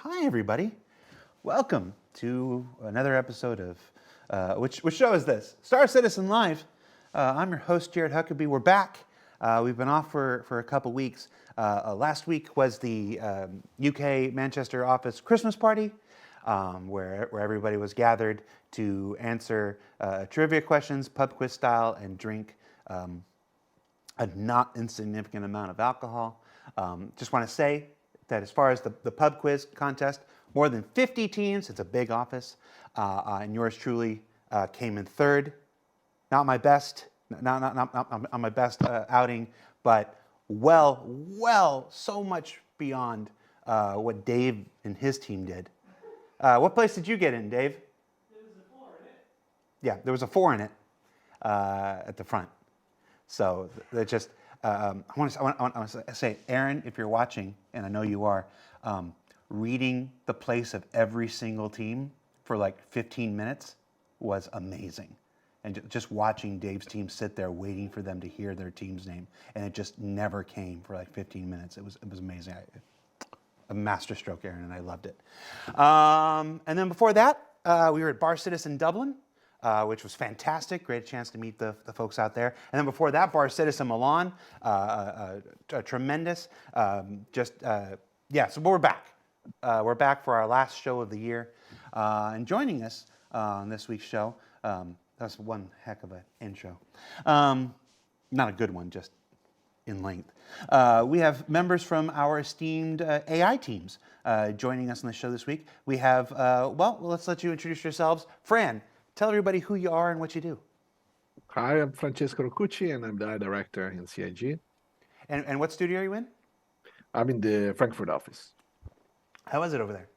Hi, everybody. Welcome to another episode of which show is this? Star Citizen Live. I'm your host, Jared Huckabee. We're back. We've been off for a couple weeks. Last week was the UK Manchester office Christmas party, where everybody was gathered to answer trivia questions, pub quiz style, and drink a not insignificant amount of alcohol. Just want to say that as far as the pub quiz contest, more than 50 teams, it's a big office, and yours truly came in third. Not my best, not my best outing, but so much beyond what Dave and his team did. What place did you get in, Dave? There was a 4 in it. Yeah, there was a 4 in it at the front. So that just, I want to say, Aaron, if you're watching, and I know you are, reading the place of every single team for like 15 minutes was amazing. And just watching Dave's team sit there waiting for them to hear their team's name, and it just never came for like 15 minutes. It was amazing. A masterstroke, Aaron, and I loved it. And then before that, we were at Bar Citizen Dublin, which was fantastic. Great chance to meet the folks out there. And then before that, Bar Citizen Milan, tremendous. Yeah, so we're back. We're back for our last show of the year. And joining us on this week's show, that's one heck of an intro. Not a good one, just in length. We have members from our esteemed AI teams joining us on the show this week. We have, well, let's let you introduce yourselves. Fran, tell everybody who you are and what you do. Hi, I'm Francesco Roccucci, and I'm the director in CIG. And what studio are you in? I'm in the Frankfurt office. How is it over there?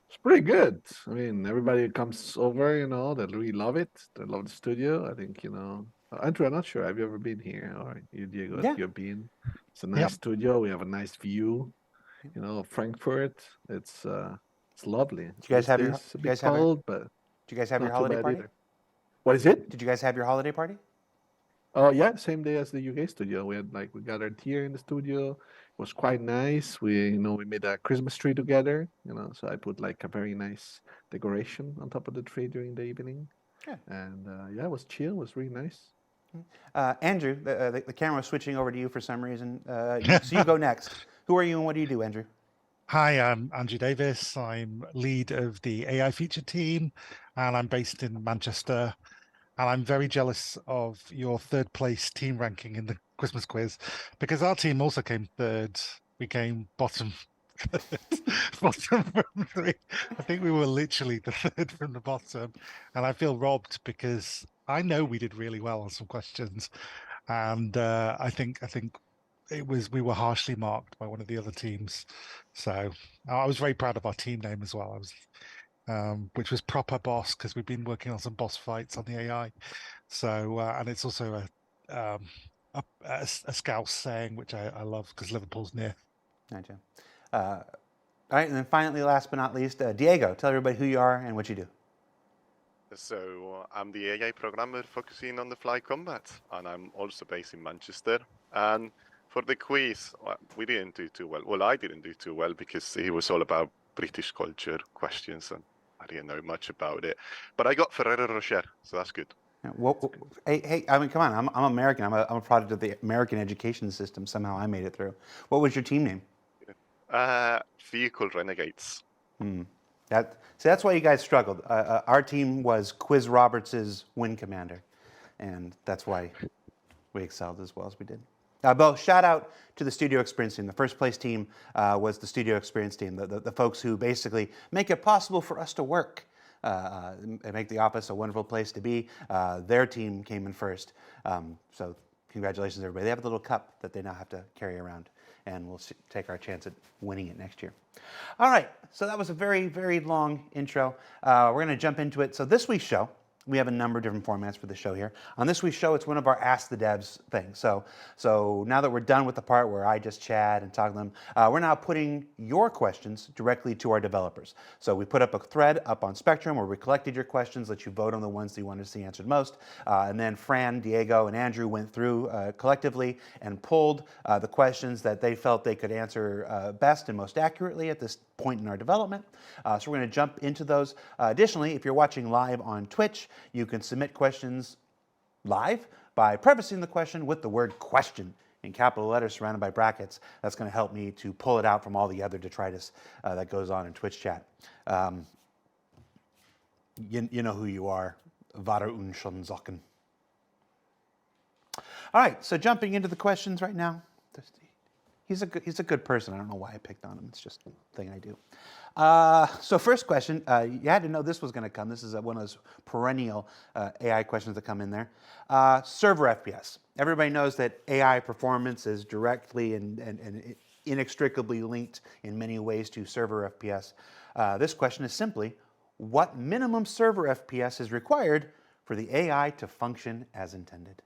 It's pretty good. I mean, everybody comes over, they really love it. They love the studio. I think, Andrew, I'm not sure. Have you ever been here? Or you, Diego, Yeah. you've been. It's a nice studio. We have a nice view, of Frankfurt. It's lovely. Did you guys have It's a bit cold, but did you guys have your not too holiday bad party? either. What is it? Did you guys have your holiday party? Oh yeah, same day as the UK studio. We gathered here in the studio. It was quite nice. We made a Christmas tree together. So I put like a very nice decoration on top of the tree during the evening. Yeah. And yeah, it was chill. It was really nice. Andrew, the camera's switching over to you for some reason. So you go next. Who are you and what do you do, Andrew? Hi, I'm Andrew Davis. I'm lead of the AI feature team, and I'm based in Manchester. And I'm very jealous of your third place team ranking in the Christmas quiz, because our team also came third. We came bottom from 3. I think we were literally the third from the bottom, and I feel robbed because I know we did really well on some questions, and I think we were harshly marked by one of the other teams. So I was very proud of our team name as well. Which was Proper Boss, because we've been working on some boss fights on the AI. So and it's also a Scouse saying, which I love because Liverpool's near. Gotcha. All right, and then finally, last but not least, Diego, tell everybody who you are and what you do. So I'm the AI programmer focusing on the flight combat, and I'm also based in Manchester. And for the quiz, we didn't do too well. Well, I didn't do too well because it was all about British culture questions, and I didn't know much about it. But I got Ferrero Rocher, so that's good. Well, hey, I mean, come on, I'm American. I'm a product of the American education system. Somehow I made it through. What was your team name? Vehicle Renegades. That's why you guys struggled. Our team was Quiz Roberts' Wing Commander, and that's why we excelled as well as we did. Bo, shout out to the Studio Experience team. The first place team was the Studio Experience team, the folks who basically make it possible for us to work and make the office a wonderful place to be. Their team came in first. So congratulations, everybody. They have a little cup that they now have to carry around, and we'll take our chance at winning it next year. All right, so that was a very, very long intro. We're going to jump into it. So this week's show, we have a number of different formats for the show here. On this week's show, it's one of our Ask the Devs things. So now that we're done with the part where I just chat and talk to them, we're now putting your questions directly to our developers. So we put up a thread up on Spectrum where we collected your questions, let you vote on the ones that you wanted to see answered most. And then Fran, Diego, and Andrew went through collectively and pulled the questions that they felt they could answer best and most accurately at this point in our development. So we're going to jump into those. Additionally, if you're watching live on Twitch, you can submit questions live by prefacing the question with the word question in capital letters surrounded by brackets. That's going to help me to pull it out from all the other detritus that goes on in Twitch chat. You know who you are. Vara schon Socken. All right, so jumping into the questions right now. He's a good person. I don't know why I picked on him. It's just a thing I do. So first question, you had to know this was going to come. This is one of those perennial AI questions that come in there. Server FPS. Everybody knows that AI performance is directly and inextricably linked in many ways to server FPS. This question is simply, what minimum server FPS is required for the AI to function as intended?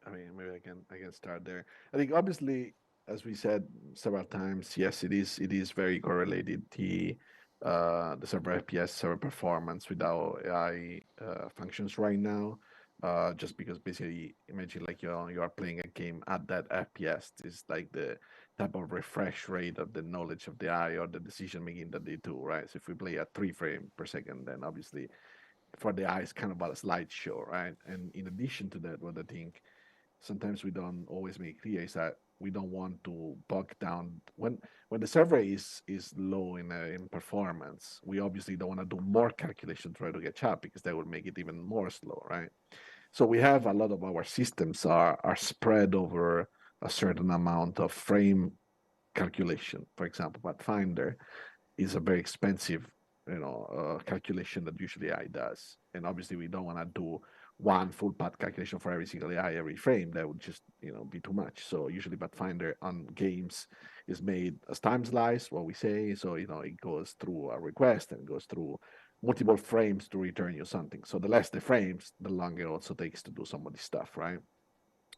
I mean, maybe I can start there. I think obviously, as we said several times, yes, it is very correlated the server FPS, server performance with our AI functions right now. Just because basically, imagine like you are playing a game at that FPS is like the type of refresh rate of the knowledge of the AI or the decision making that they do, right? So if we play at 3 frames per second, then obviously for the eye it's kind of about a slideshow, right? And in addition to that, what I think sometimes we don't always make clear is that we don't want to bog down when the server is low in performance. We obviously don't want to do more calculation to try to catch up because that would make it even more slow, right? So we have a lot of our systems are spread over a certain amount of frame calculation. For example, Pathfinder is a very expensive, calculation that usually AI does, and obviously we don't want to do one full path calculation for every single AI every frame. That would just be too much. So usually Pathfinder on games is made as time slice, what we say. So it goes through a request and goes through multiple frames to return you something. So the less the frames, the longer it also takes to do some of this stuff, right?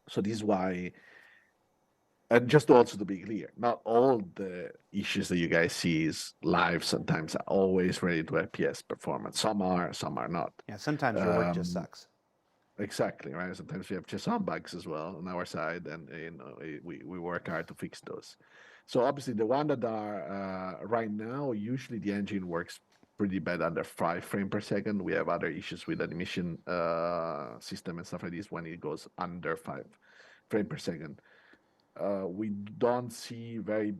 So this is why, and just also to be clear, not all the issues that you guys see is live sometimes are always ready to FPS performance. Some are not. Yeah, sometimes your work just sucks. Exactly, right? Sometimes we have just some bugs as well on our side, and we work hard to fix those. So obviously the one that are right now, usually the engine works pretty bad under 5 frames per second. We have other issues with animation system and stuff like this when it goes under 5 frames per second. We don't see very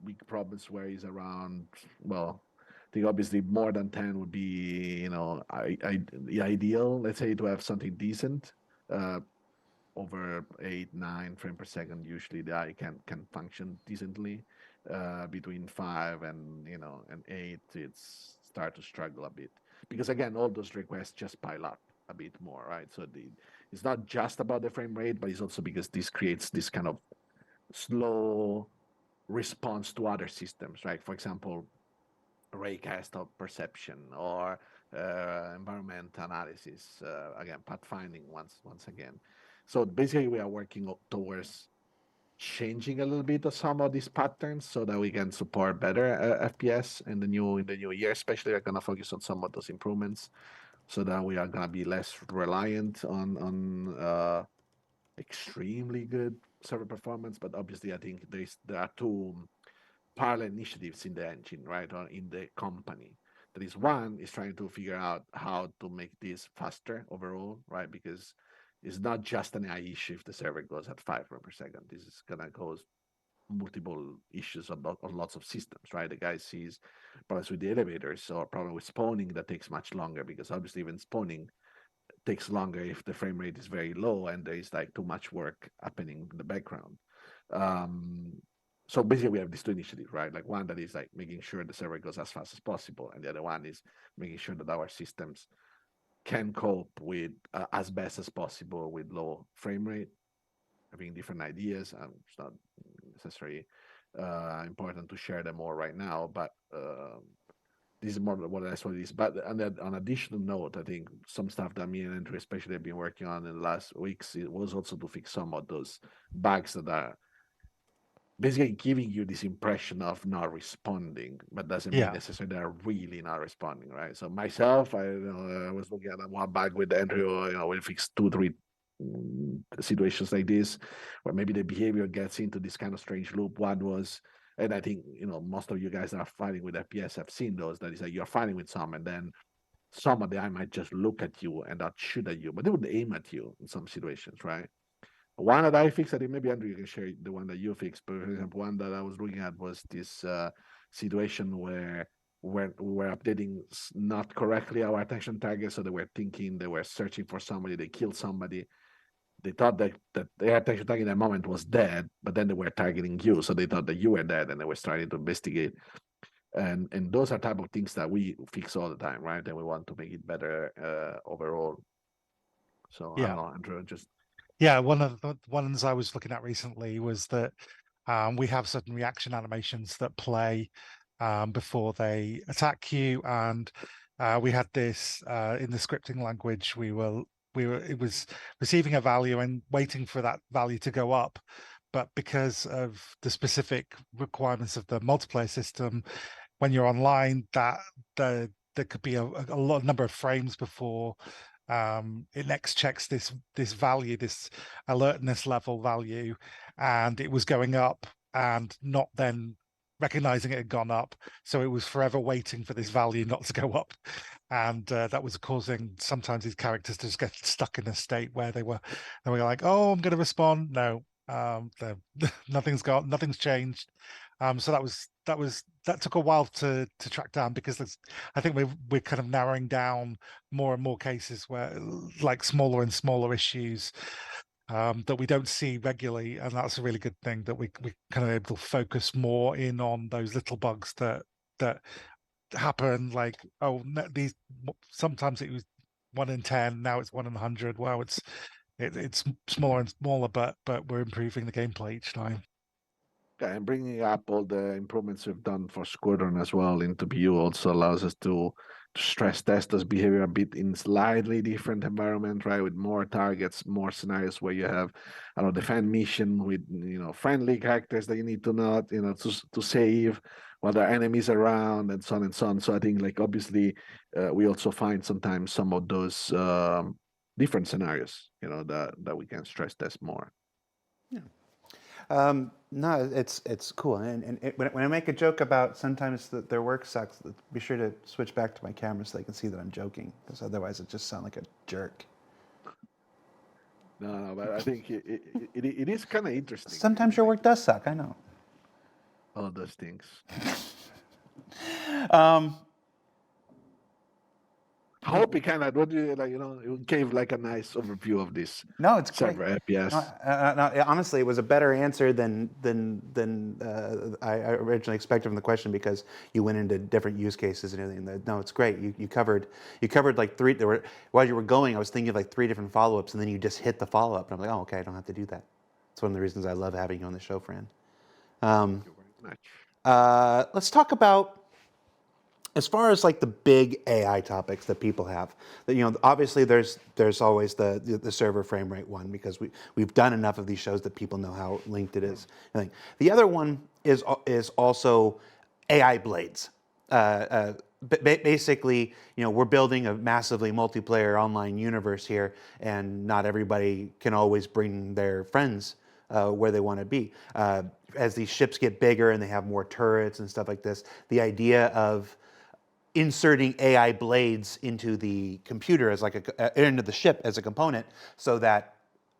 big problems where it's around, well, I think obviously more than 10 would be, the ideal, let's say, to have something decent. Over 8, 9 frames per second, usually the AI can function decently. Between 5 and 8, it's start to struggle a bit. Because again, all those requests just pile up a bit more, right? So it's not just about the frame rate, but it's also because this creates this kind of slow response to other systems, right? For example, raycast of perception or environment analysis, again, pathfinding once again. So basically, we are working towards changing a little bit of some of these patterns so that we can support better FPS in the new year. Especially, we're gonna focus on some of those improvements so that we are gonna be less reliant on extremely good server performance. But obviously, I think there are two parallel initiatives in the engine, right, or in the company. That is, one is trying to figure out how to make this faster overall, right? Because it's not just an AI issue if the server goes at 5 frames per second. This is gonna cause multiple issues on lots of systems, right? The guy sees problems with the elevators or problem with spawning that takes much longer because obviously even spawning takes longer if the frame rate is very low and there is like too much work happening in the background. So basically we have these two initiatives, right? Like one that is like making sure the server goes as fast as possible, and the other one is making sure that our systems can cope with as best as possible with low frame rate. Having different ideas, it's not necessarily important to share them all right now, but this is more or less what it is. But on an additional note, I think some stuff that me and Andrew especially have been working on in the last weeks, it was also to fix some of those bugs that are basically giving you this impression of not responding, but doesn't mean Yeah. necessarily they're really not responding, right? So myself, I was looking at one bug with Andrew, we fixed 2, 3 situations like this, where maybe the behavior gets into this kind of strange loop. One was, and I think most of you guys that are fighting with FPS have seen those. That is like you're fighting with some, and then some of them might just look at you and not shoot at you, but they would aim at you in some situations, right? One that I fixed, I think maybe Andrew, you can share the one that you fixed. But for example, one that I was looking at was this situation where we were updating not correctly our attention target. So they were thinking, they were searching for somebody, they killed somebody. They thought that their attention target in that moment was dead, but then they were targeting you. So they thought that you were dead and they were starting to investigate. And those are type of things that we fix all the time, right? And we want to make it better overall. So I Yeah. don't know, Andrew, just Yeah, one of the ones I was looking at recently was that we have certain reaction animations that play before they attack you, and we had this in the scripting language. It was receiving a value and waiting for that value to go up, but because of the specific requirements of the multiplayer system, when you're online, that there could be a lot number of frames before it next checks this value, this alertness level value, and it was going up and not then recognizing it had gone up, so it was forever waiting for this value not to go up, and that was causing sometimes these characters to just get stuck in a state where they were like, oh, I'm going to respond, no, nothing's changed. So that took a while to track down, because I think we're kind of narrowing down more and more cases where, like, smaller and smaller issues that we don't see regularly, and that's a really good thing, that we kind of able to focus more in on those little bugs that happen. Like, oh, these sometimes it was 1 in 10, now it's 1 in 100. Well, it's smaller and smaller, but we're improving the gameplay each time. yeah, and bringing up all the improvements we've done for Squadron as well into BU also allows us to stress test this behavior a bit in slightly different environment, right? With more targets, more scenarios where you have, I don't know, defend mission with friendly characters that you need to not, to save while there are enemies around, and so on and so on. So I think, like, obviously, we also find sometimes some of those different scenarios, that we can stress test more. No, it's cool. And when I make a joke about sometimes that their work sucks, be sure to switch back to my camera so they can see that I'm joking, because otherwise it just sounds like a jerk. No, but I think it is kind of interesting. Sometimes your work does suck, I know. All those things. I hope it kind of, what do you like? It gave like a nice overview of this. No, it's great. Server FPS. No, honestly, it was a better answer than I originally expected from the question, because you went into different use cases and everything. No, it's great. You covered like 3. While you were going, I was thinking of like 3 different follow-ups, and then you just hit the follow-up, and I'm like, oh, okay, I don't have to do that. It's one of the reasons I love having you on the show, Fran. Thank you very much. Let's talk about, as far as like the big AI topics that people have, that obviously there's always the server frame rate one, because we've done enough of these shows that people know how linked it is. The other one is also AI blades. Basically, we're building a massively multiplayer online universe here, and not everybody can always bring their friends where they want to be. As these ships get bigger and they have more turrets and stuff like this, the idea of inserting AI blades into the computer as into the ship as a component, so that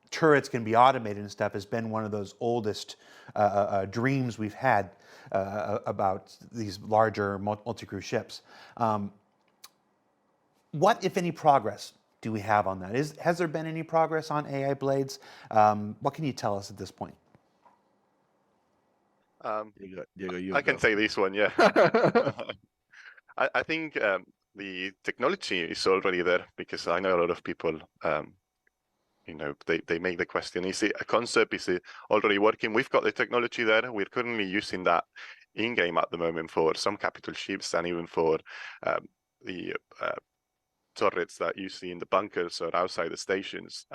turrets can be automated and stuff, has been one of those oldest dreams we've had about these larger multi-crew ships. What, if any, progress do we have on that? Has there been any progress on AI blades? What can you tell us at this point? Diego, I can say this one, yeah. I think the technology is already there, because I know a lot of people, they make the question, is it a concept? Is it already working? We've got the technology there. We're currently using that in-game at the moment for some capital ships and even for the turrets that you see in the bunkers or outside the stations.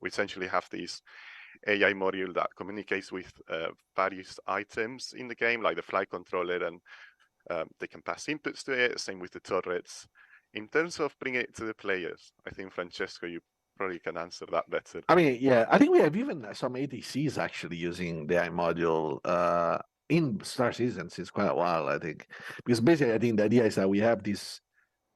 We essentially have these AI module that communicates with various items in the game, like the flight controller, and they can pass inputs to it. Same with the turrets. In terms of bringing it to the players, I think Francesco, you probably can answer that better. I mean, yeah, I think we have even some ATCs actually using the AI module in Star Citizen since quite a while, I think. Because basically, I think the idea is that we have this,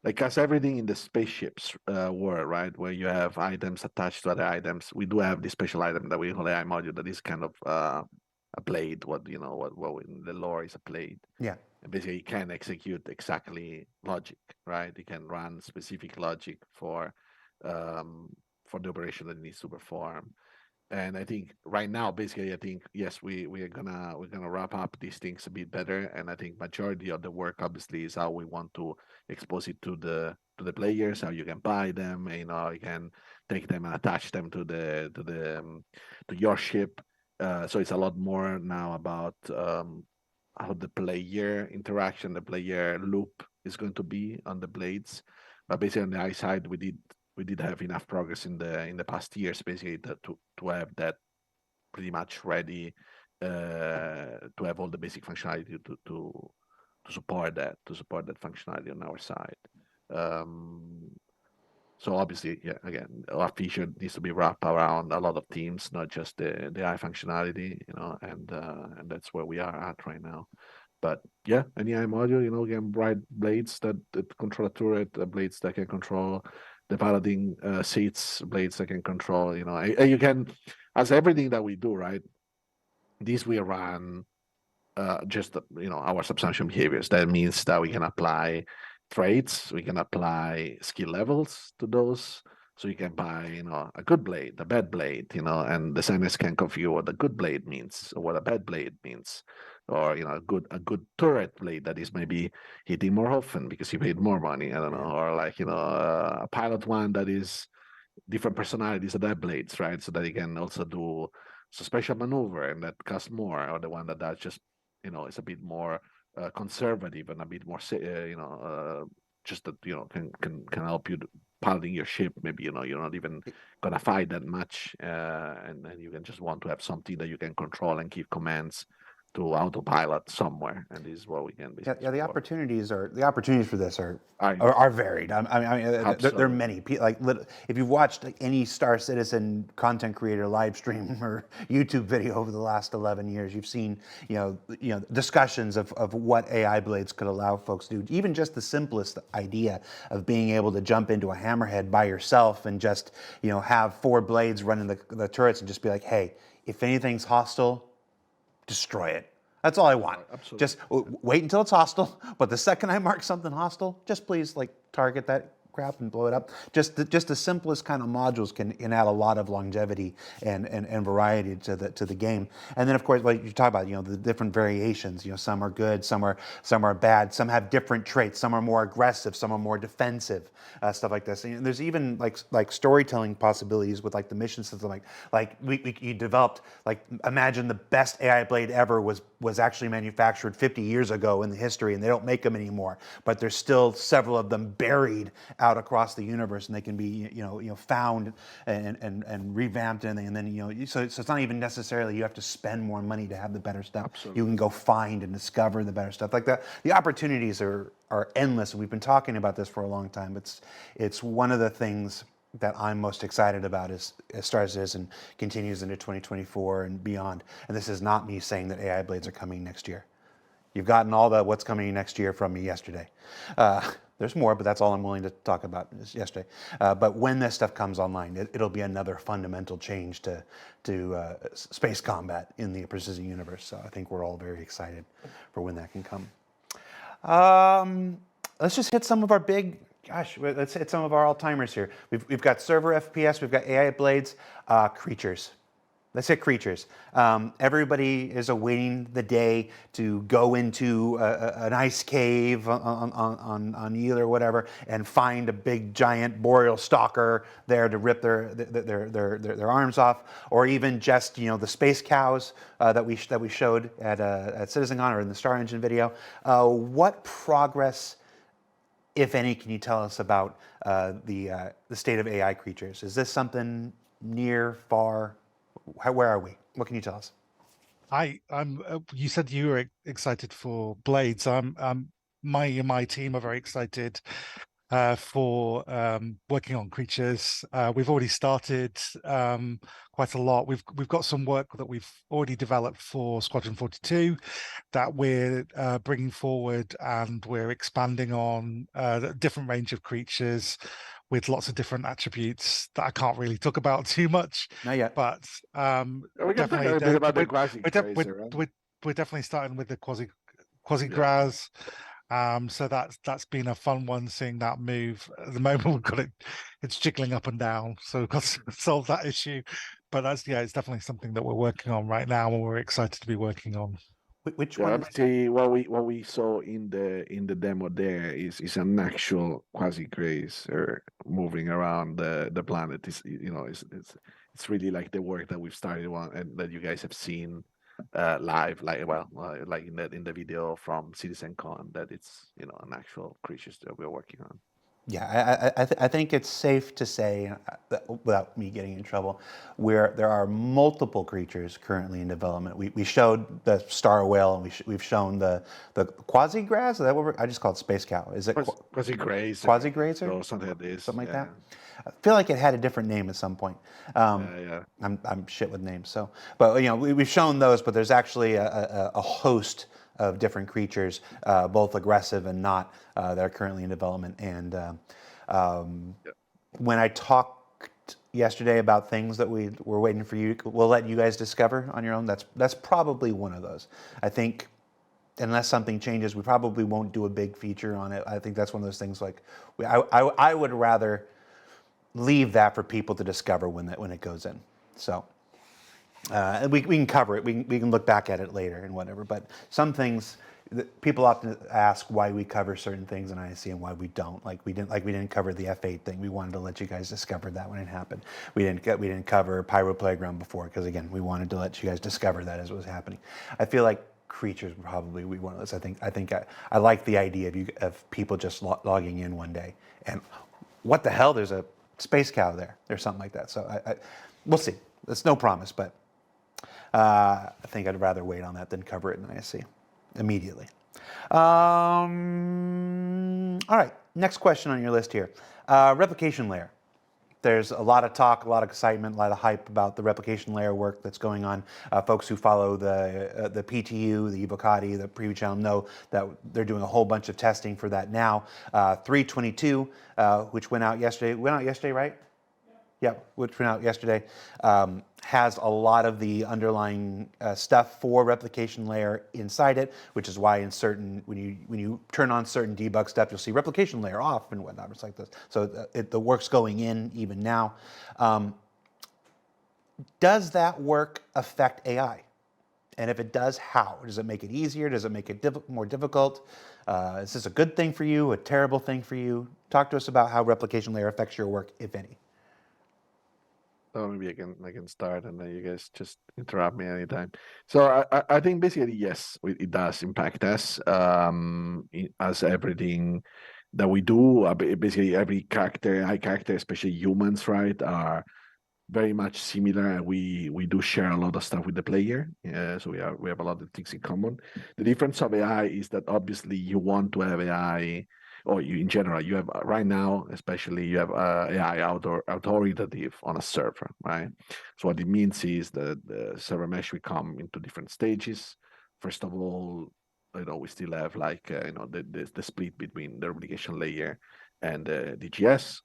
like, as everything in the spaceships world, right, where you have items attached to other items. We do have this special item that we call AI module that is kind of a blade. What in the lore is a blade. Yeah. And basically, it can execute exactly logic, right? It can run specific logic for the operation that it needs to perform. And I think right now, basically, I think yes, we're gonna wrap up these things a bit better. And I think majority of the work obviously is how we want to expose it to the players, how you can buy them, you can take them and attach them to your ship. So it's a lot more now about how the player interaction, the player loop is going to be on the blades. But basically on the eye side, we did have enough progress in the past years, basically to have that pretty much ready, to have all the basic functionality to support that functionality on our side. So obviously, yeah, again, our feature needs to be wrapped around a lot of teams, not just the AI functionality, and that's where we are at right now. But yeah, an AI module, you can write blades that control a turret, blades that can control the piloting seats, blades that can control, and you can, as everything that we do, right? This we run just our substantial behaviors. That means that we can apply traits, we can apply skill levels to those. So you can buy, a good blade, a bad blade, and designers can configure what a good blade means or what a bad blade means, or a good turret blade that is maybe hitting more often because you paid more money. I don't know, or like a pilot one that is different personalities of that blades, right? So that you can also do special maneuver and that costs more, or the one that does just is a bit more conservative and a bit more just that can help you piloting your ship. Maybe you're not even gonna fight that much, and you can just want to have something that you can control and give commands to autopilot somewhere, and this is what we can basically Yeah, the support. opportunities for this are varied. I mean, there are many. Like, if you've watched any Star Citizen content creator live stream or YouTube video over the last 11 years, you've seen discussions of what AI blades could allow folks to do. Even just the simplest idea of being able to jump into a hammerhead by yourself and just have 4 blades running the turrets and just be like, hey, if anything's hostile, destroy it. That's all I want. Absolutely. Just wait until it's hostile. But the second I mark something hostile, just please target that crap and blow it up. Just the simplest kind of modules can add a lot of longevity and variety to the game. And then of course, like you talk about, the different variations. Some are good, some are bad. Some have different traits. Some are more aggressive. Some are more defensive. Stuff like this. And there's even like storytelling possibilities with the mission system. You developed imagine the best AI blade ever was actually manufactured 50 years ago in the history, and they don't make them anymore. But there's still several of them buried out across the universe, and they can be found and revamped, and then so it's not even necessarily you have to spend more money to have the better stuff. Absolutely. You can go find and discover the better stuff like that. The opportunities are endless, and we've been talking about this for a long time. It's one of the things that I'm most excited about as Star Citizen continues into 2024 and beyond. And this is not me saying that AI blades are coming next year. You've gotten all the what's coming next year from me yesterday. There's more, but that's all I'm willing to talk about is yesterday. But when this stuff comes online, it'll be another fundamental change to space combat in the precision universe. So I think we're all very excited for when that can come. Let's just hit some of our let's hit some of our all-timers here. We've got server FPS, we've got AI blades, creatures. let's say creatures. Everybody is awaiting the day to go into an ice cave on Eel or whatever and find a big giant boreal stalker there to rip their arms off, or even just the space cows that we showed at CitizenCon or in the Star Engine video. What progress, if any, can you tell us about the state of AI creatures? Is this something near, far? Where are we? What can you tell us? I'm. You said you were excited for Blades. My team are very excited for working on creatures. We've already started quite a lot. We've got some work that we've already developed for Squadron 42 that we're bringing forward, and we're expanding on a different range of creatures with lots of different attributes that I can't really talk about too much. Not yet. But We can talk definitely, a bit about the we're, quasi we're, def- crazer, right? we're definitely starting with the quasi graz. So that's been a fun one, seeing that move. At the moment, we've got it's jiggling up and down, so we've got to solve that issue. But it's definitely something that we're working on right now, and we're excited to be working on. Which Yeah, one? obviously, what we saw in the demo there is an actual quasi crazer moving around the planet. It's really like the work that we've started on and that you guys have seen live, like in the video from CitizenCon, that it's an actual creatures that we're working on. Yeah, I think it's safe to say, that, without me getting in trouble, where there are multiple creatures currently in development. We showed the star whale, and we've shown the quasi-grass. Is that what I just called space cow? Is it Quasi grazer? Quasi-grazer? Or something like this. Something like that. I feel like it had a different name at some point. Yeah. I'm shit with names, so but we've shown those, but there's actually a host of different creatures, both aggressive and not, that are currently in development. And when I talked yesterday about things that we're waiting for you, we'll let you guys discover on your own. That's probably one of those. I think unless something changes, we probably won't do a big feature on it. I think that's one of those things like I would rather leave that for people to discover when it goes in. So. We can cover it. We can look back at it later and whatever. But some things, people often ask why we cover certain things in ISC and why we don't. Like we didn't cover the F8 thing. We wanted to let you guys discover that when it happened. We didn't cover Pyro Playground before because again we wanted to let you guys discover that as it was happening. I feel like creatures would probably be one of those. I think I like the idea of people just logging in one day and what the hell? There's a space cow there or something like that. So we'll see. It's no promise, but. I think I'd rather wait on that than cover it in ISC immediately. All right, next question on your list here. Replication layer. There's a lot of talk, a lot of excitement, a lot of hype about the replication layer work that's going on. Folks who follow the PTU, the Evocati, the preview channel know that they're doing a whole bunch of testing for that now. 322, which went out yesterday. Went out yesterday, right? Yeah, which went out yesterday, has a lot of the underlying stuff for replication layer inside it, which is why when you turn on certain debug stuff, you'll see replication layer off and whatnot. It's like this. So the work's going in even now. Does that work affect AI? And if it does, how? Does it make it easier? Does it make it more difficult? Is this a good thing for you, a terrible thing for you? Talk to us about how replication layer affects your work, if any. Oh, maybe I can start, and then you guys just interrupt me anytime. So I think basically yes, it does impact us. As everything that we do, basically every character, especially humans, right, are very much similar, and we do share a lot of stuff with the player. So we have a lot of things in common. The difference of AI is that obviously you want to have AI. Or in general, you have right now, especially you have AI authoritative on a server, right? So what it means is that the server mesh will come into different stages. First of all, we still have like the split between the replication layer and the DGS,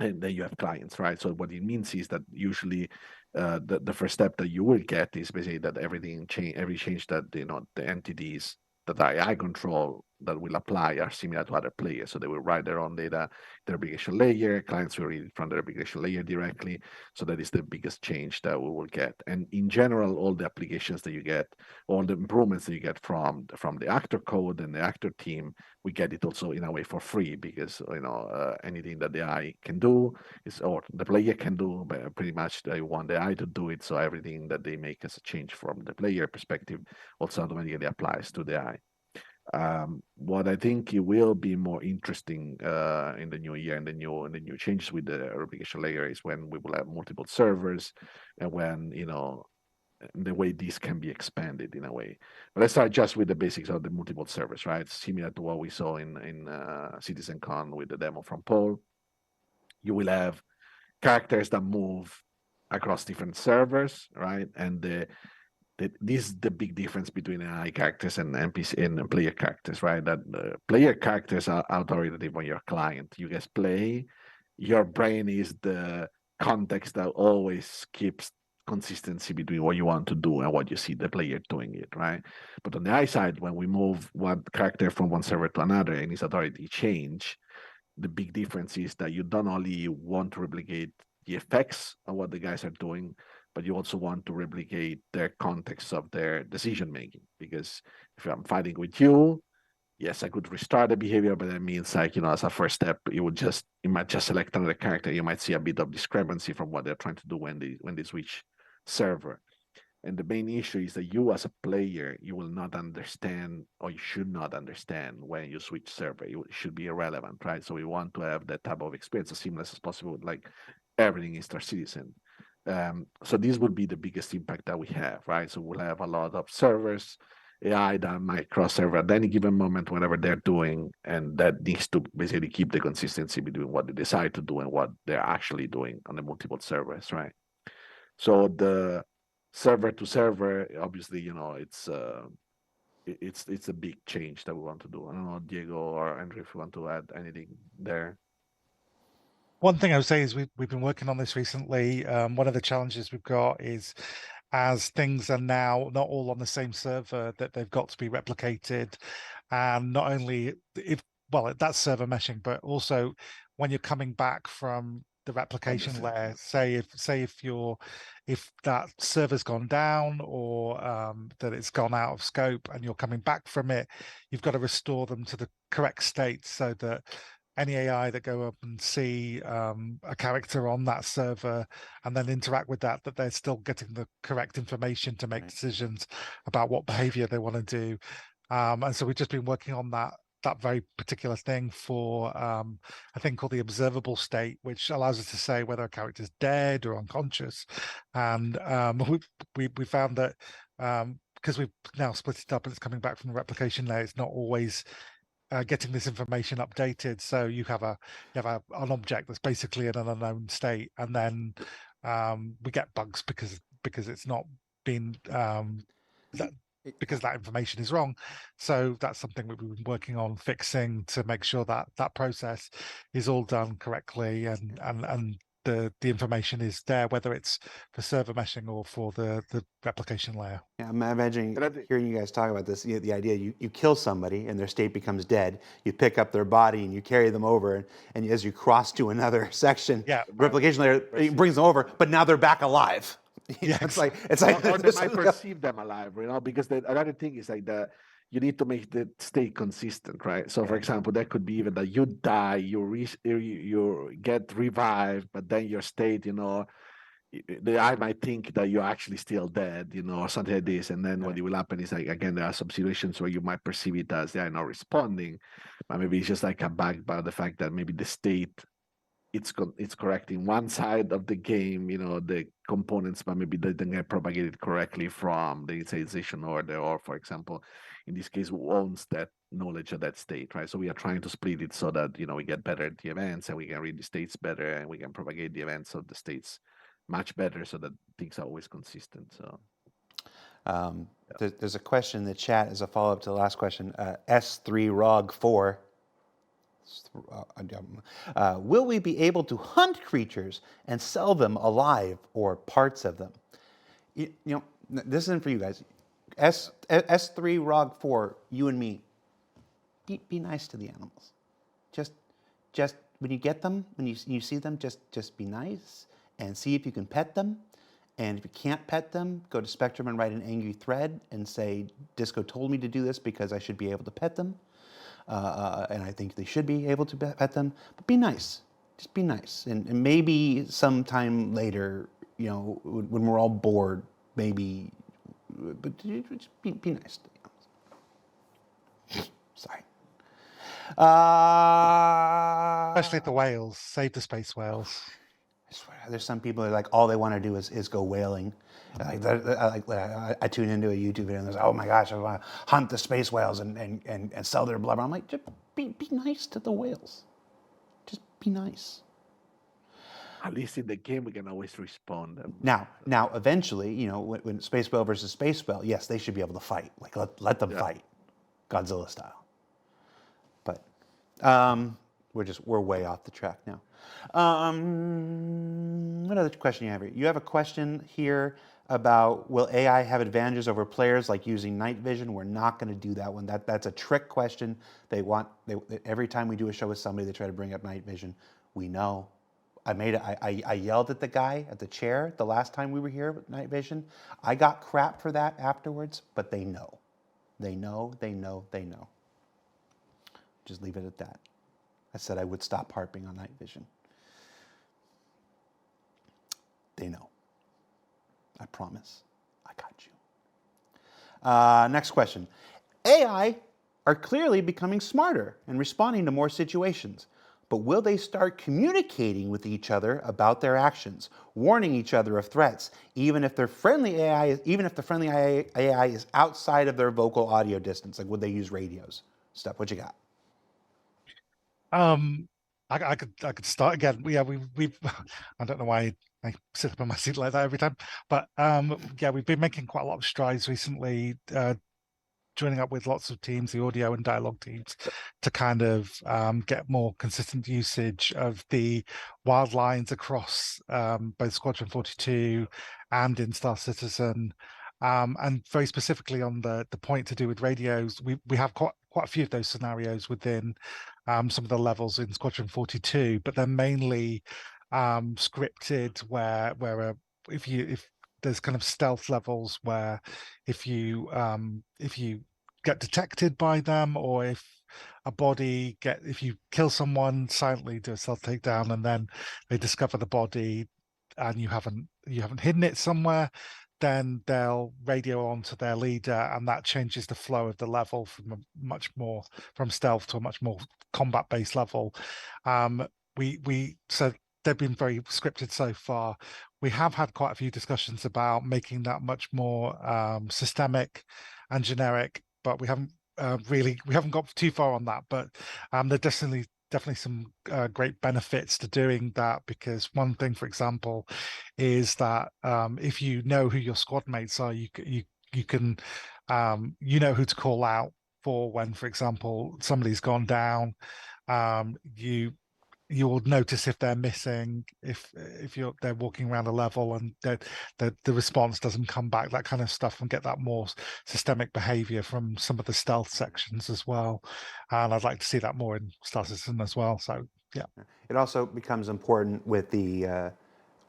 and then you have clients, right? So what it means is that usually the first step that you will get is basically that every change that the entities that AI control that will apply are similar to other players. So they will write their own data, their application layer, clients will read it from their application layer directly. So that is the biggest change that we will get. And in general, all the applications that you get, all the improvements that you get from the actor code and the actor team, we get it also in a way for free, because anything that the AI can do is, or the player can do, but pretty much they want the AI to do it. So everything that they make as a change from the player perspective also automatically applies to the AI. What I think it will be more interesting in the new year and the new changes with the application layer is when we will have multiple servers, and when the way this can be expanded in a way. But let's start just with the basics of the multiple servers, right? Similar to what we saw in CitizenCon with the demo from Paul. You will have characters that move across different servers, right? And this is the big difference between AI characters and NPC and player characters, right? That player characters are authoritative on your client. You guys play, your brain is the context that always keeps consistency between what you want to do and what you see the player doing it, right? But on the AI side, when we move one character from one server to another and its authority change, the big difference is that you don't only want to replicate the effects of what the guys are doing, but you also want to replicate their context of their decision making. Because if I'm fighting with you, yes, I could restart the behavior, but that means as a first step, you might just select another character. You might see a bit of discrepancy from what they're trying to do when they switch server. And the main issue is that you as a player, you will not understand, or you should not understand when you switch server. It should be irrelevant, right? So we want to have that type of experience as seamless as possible, like everything in Star Citizen. So this would be the biggest impact that we have, right? So we'll have a lot of servers, AI that might cross server at any given moment, whatever they're doing, and that needs to basically keep the consistency between what they decide to do and what they're actually doing on the multiple servers, right? So the server to server, obviously, it's a big change that we want to do. I don't know, Diego or Andrew, if you want to add anything there. One thing I would say is we've been working on this recently. One of the challenges we've got is, as things are now not all on the same server, that they've got to be replicated, and not only that's server meshing, but also when you're coming back from the replication layer, say if that server's gone down, or that it's gone out of scope and you're coming back from it, you've got to restore them to the correct state, so that any AI that go up and see a character on that server and then interact with that they're still getting the correct information to make decisions about what behavior they want to do. And so we've just been working on that very particular thing for a thing called the observable state, which allows us to say whether a character is dead or unconscious. And we found that because we've now split it up and it's coming back from the replication layer, it's not always getting this information updated. So you have an object that's basically in an unknown state, and then we get bugs because it's not been because that information is wrong. So that's something that we've been working on fixing to make sure that that process is all done correctly, and the information is there, whether it's for server meshing or for the replication layer. Yeah, I'm imagining hearing you guys talk about this, the idea you kill somebody and their state becomes dead, you pick up their body and you carry them over, and as you cross to another section, replication layer, it brings them over, but now they're back alive. It's like or they might perceive them alive, because another thing is like you need to make the state consistent, right? So, for example, that could be even that you die, you get revived, but then your state, the AI might think that you're actually still dead, or something like this. And then what it will happen is, like, again, there are some situations where you might perceive it as they are not responding, but maybe it's just like a bug by the fact that maybe the state, it's correct in one side of the game, the components, but maybe they didn't get propagated correctly from the initialization order, or, for example, in this case, who owns that knowledge of that state, right? So we are trying to split it so that, we get better at the events, and we can read the states better, and we can propagate the events of the states much better, so that things are always consistent. So there's a question in the chat as a follow-up to the last question. S3ROG4. Will we be able to hunt creatures and sell them alive or parts of them? This isn't for you guys. S3ROG4, you and me. be nice to the animals. Just when you get them, when you see them, just be nice and see if you can pet them. And if you can't pet them, go to Spectrum and write an angry thread and say, Disco told me to do this because I should be able to pet them. And I think they should be able to pet them. But be nice. Just be nice. And maybe sometime later, when we're all bored, maybe, but just be nice to the animals. Sorry. Especially the whales. Save the space whales. I swear, there's some people that like all they want to do is go whaling. I tune into a YouTube video and there's, oh my gosh, I want to hunt the space whales and sell their blubber. I'm like, just be nice to the whales. Just be nice. At least in the game, we can always respawn them. Now, eventually, when space whale versus space whale, yes, they should be able to fight. Like let them fight, Godzilla style. But we're way off the track now. What other question you have here? You have a question here about, will AI have advantages over players like using night vision? We're not going to do that one. That's a trick question. Every time we do a show with somebody, they try to bring up night vision. We know. I yelled at the guy at the chair the last time we were here with night vision. I got crap for that afterwards, but they know. They know. Just leave it at that. I said I would stop harping on night vision. They know. I promise. I got you. Next question. AI are clearly becoming smarter and responding to more situations. But will they start communicating with each other about their actions, warning each other of threats, even if the friendly AI is outside of their vocal audio distance? Like, would they use radios? Stuff. What you got? I could start again. We've I don't know why I sit up on my seat like that every time, but we've been making quite a lot of strides recently, joining up with lots of teams, the audio and dialogue teams, to kind of get more consistent usage of the wild lines across both Squadron 42 and in Star Citizen. And very specifically on the point to do with radios, we have quite a few of those scenarios within some of the levels in Squadron 42, but they're mainly scripted where if there's kind of stealth levels where if you get detected by them, or if you kill someone silently, do a stealth takedown, and then they discover the body and you haven't hidden it somewhere, then they'll radio on to their leader, and that changes the flow of the level from stealth to a much more combat-based level. So they've been very scripted so far. We have had quite a few discussions about making that much more systemic and generic, but we haven't got too far on that. But there definitely some great benefits to doing that, because one thing, for example, is that if you know who your squad mates are, you can who to call out for when, for example, somebody's gone down. You will notice if they're missing, if they're walking around a level and the response doesn't come back, that kind of stuff, and get that more systemic behavior from some of the stealth sections as well. And I'd like to see that more in Star Citizen as well. So yeah. It also becomes important with the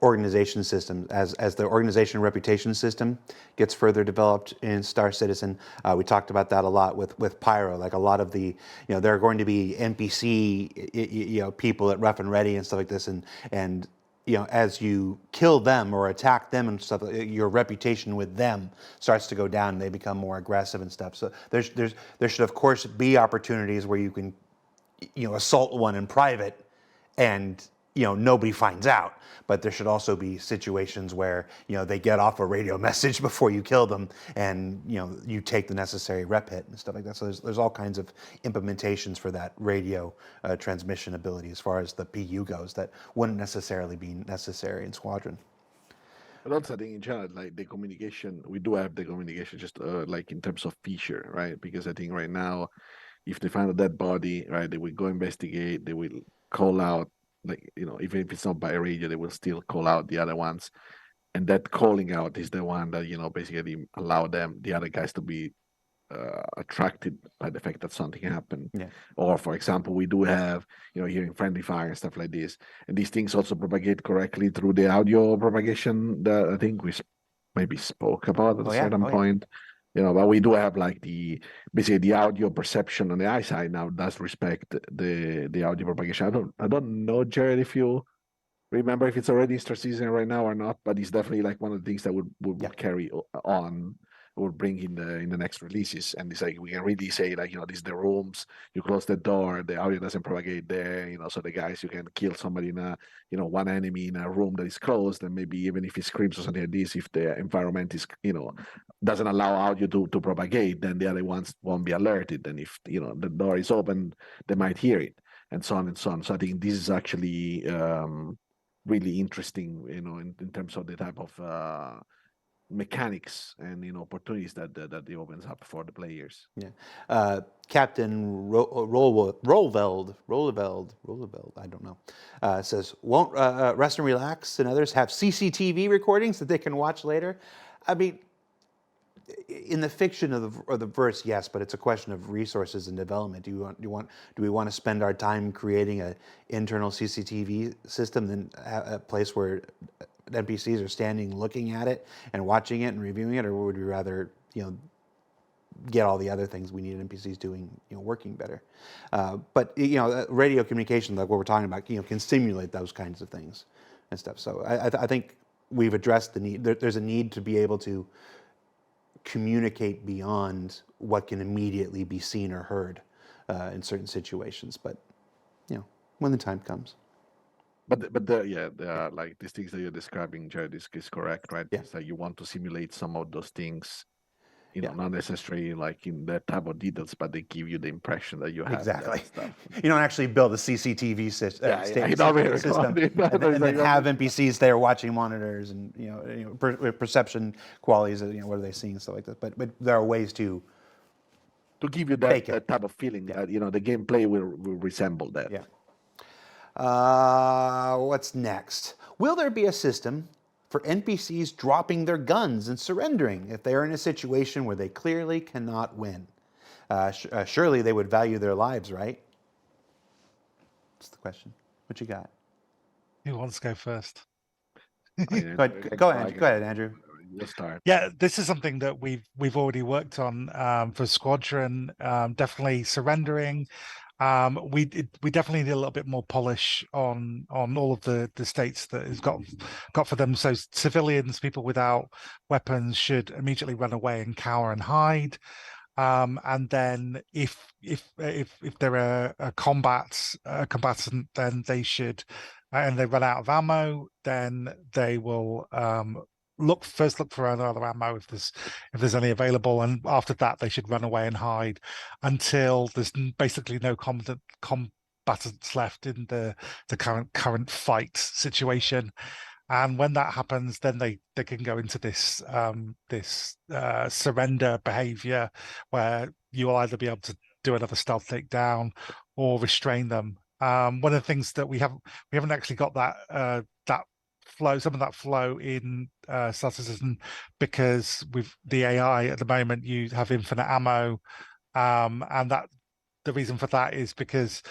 organization system as the organization reputation system gets further developed in Star Citizen. We talked about that a lot with Pyro. Like a lot of the, there are going to be NPC, people at Rough and Ready and stuff like this, and as you kill them or attack them and stuff, your reputation with them starts to go down and they become more aggressive and stuff. So there should of course be opportunities where you can, assault one in private and nobody finds out. But there should also be situations where they get off a radio message before you kill them, and you take the necessary rep hit and stuff like that. So there's all kinds of implementations for that radio transmission ability as far as the PU goes that wouldn't necessarily be necessary in Squadron. But also, I think in general, like the communication, we do have the communication just like in terms of feature, right? Because I think right now, if they find a dead body, right, they will go investigate, they will call out, like, even if it's not by radio, they will still call out the other ones. And that calling out is the one that, basically allow the other guys to be attracted by the fact that something happened. Yeah. Or, for example, we do have, hearing friendly fire and stuff like this. And these things also propagate correctly through the audio propagation that I think we maybe spoke about at a certain point. But we do have like basically the audio perception on the eye side now does respect the audio propagation. I don't know, Jared, if you remember if it's already start season right now or not, but it's definitely like one of the things that would carry on, would bring in the next releases. And it's like we can really say like, these are the rooms, you close the door, the audio doesn't propagate there, so the guys, you can kill somebody in a, one enemy in a room that is closed, and maybe even if he screams or something like this, if the environment is, doesn't allow audio to propagate, then the other ones won't be alerted. And if the door is open, they might hear it, and so on and so on. So I think this is actually really interesting, in terms of the type of mechanics and opportunities that it opens up for the players. Yeah. Captain Rolleveld, I don't know, says, won't Rest and Relax and others have CCTV recordings that they can watch later? I mean, in the fiction of the verse, yes, but it's a question of resources and development. Do we want to spend our time creating an internal CCTV system than a place where NPCs are standing looking at it and watching it and reviewing it, or would we rather get all the other things we need NPCs doing working better? But radio communication, like what we're talking about, can stimulate those kinds of things and stuff. So I think we've addressed the need. There's a need to be able to communicate beyond what can immediately be seen or heard in certain situations, but when the time comes. But like these things that you're describing, Jared, is correct, right? Yeah. It's like you want to simulate some of those things, not necessarily like in that type of details, but they give you the impression that you have Exactly. that stuff. You don't actually build a CCTV system and then have NPCs there watching monitors and perception qualities of what are they seeing, stuff like that. But there are ways to give you that type of feeling that the gameplay will resemble that. Yeah. What's next? Will there be a system for NPCs dropping their guns and surrendering if they are in a situation where they clearly cannot win? Surely they would value their lives, right? That's the question. What you got? Who wants to go first? Go ahead, Andrew. We'll start. Yeah, this is something that we've already worked on for Squadron. Definitely surrendering. We definitely need a little bit more polish on all of the states that it's got for them. So civilians, people without weapons, should immediately run away and cower and hide. And then if there are a combatant, then they should, and they run out of ammo, then they will look for another ammo if there's any available, and after that they should run away and hide until there's basically no combatants left in the current fight situation. And when that happens, then they can go into this surrender behavior, where you will either be able to do another stealth takedown or restrain them. One of the things that we haven't actually got some of that flow in Star Citizen, because with the AI at the moment you have infinite ammo, and that the reason for that is because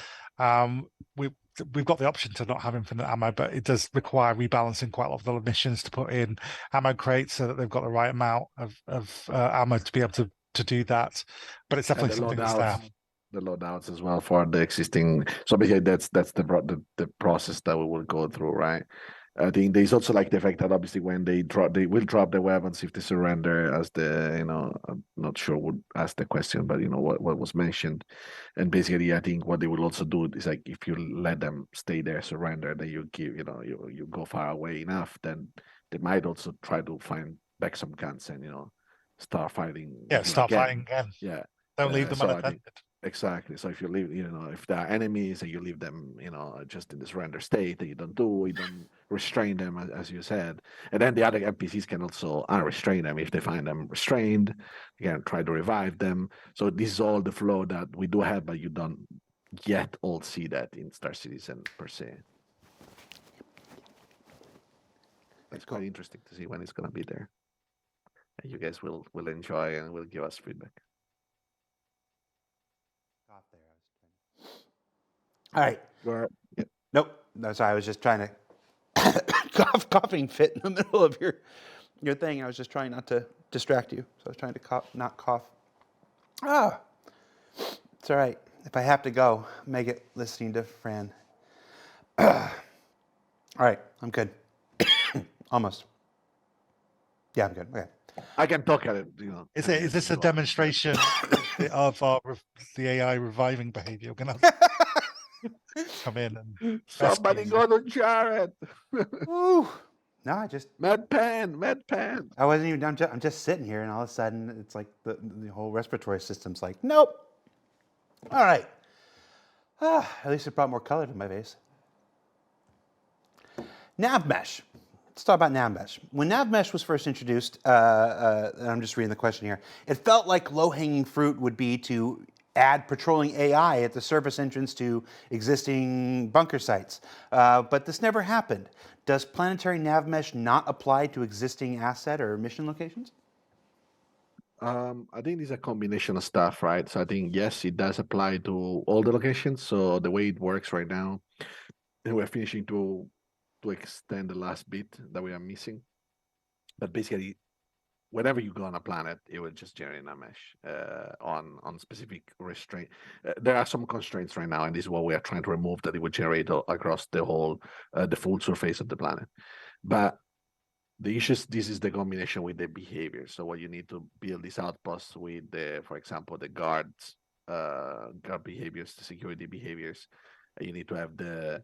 we've got the option to not have infinite ammo, but it does require rebalancing quite a lot of the missions to put in ammo crates so that they've got the right amount of ammo to be able to do that. But it's definitely something that's there. The loadouts as well for the existing. So basically, that's the process that we will go through, right? I think there's also like the fact that obviously when they will drop the weapons if they surrender, as I'm not sure would ask the question, but what was mentioned. And basically I think what they will also do is like, if you let them stay there, surrender, then you give, you go far away enough, then they might also try to find back some guns and, start fighting. Yeah, start fighting again. Yeah. Don't leave them unattended. Exactly. So if you leave, if there are enemies and you leave them, just in the surrender state, that you don't restrain them, as you said. And then the other NPCs can also unrestrain them if they find them restrained. Again, try to revive them. So this is all the flow that we do have, but you don't yet all see that in Star Citizen per se. It's quite interesting to see when it's going to be there. And you guys will enjoy and will give us feedback. All right. Or, yeah. Nope. No, sorry. I was just trying to coughing fit in the middle of your thing. I was just trying not to distract you. So I was trying to not cough. Ah, it's all right. If I have to go, make it listening to Fran. All right. I'm good. Almost. Yeah, I'm good. Okay. I can talk at it. Is 10 it? Is minutes this if a you want. demonstration of the AI reviving behavior? We're gonna come in and Somebody rescue go to Jared. Woo. No, Med pan. I wasn't even. I'm just sitting here, and all of a sudden, it's like the whole respiratory system's like, nope. All right. At least it brought more color to my face. Nav mesh. Let's talk about nav mesh. When nav mesh was first introduced, and I'm just reading the question here, it felt like low-hanging fruit would be to add patrolling AI at the surface entrance to existing bunker sites. But this never happened. Does planetary nav mesh not apply to existing asset or mission locations? I think it's a combination of stuff, right? So I think yes, it does apply to all the locations. So the way it works right now, and we're finishing to extend the last bit that we are missing. But basically, whenever you go on a planet, it will just generate a mesh on specific restraint. There are some constraints right now, and this is what we are trying to remove, that it would generate across the whole, the full surface of the planet. But the issues, this is the combination with the behavior. So what you need to build these outposts with for example, the guards, guard behaviors, the security behaviors. You need to have the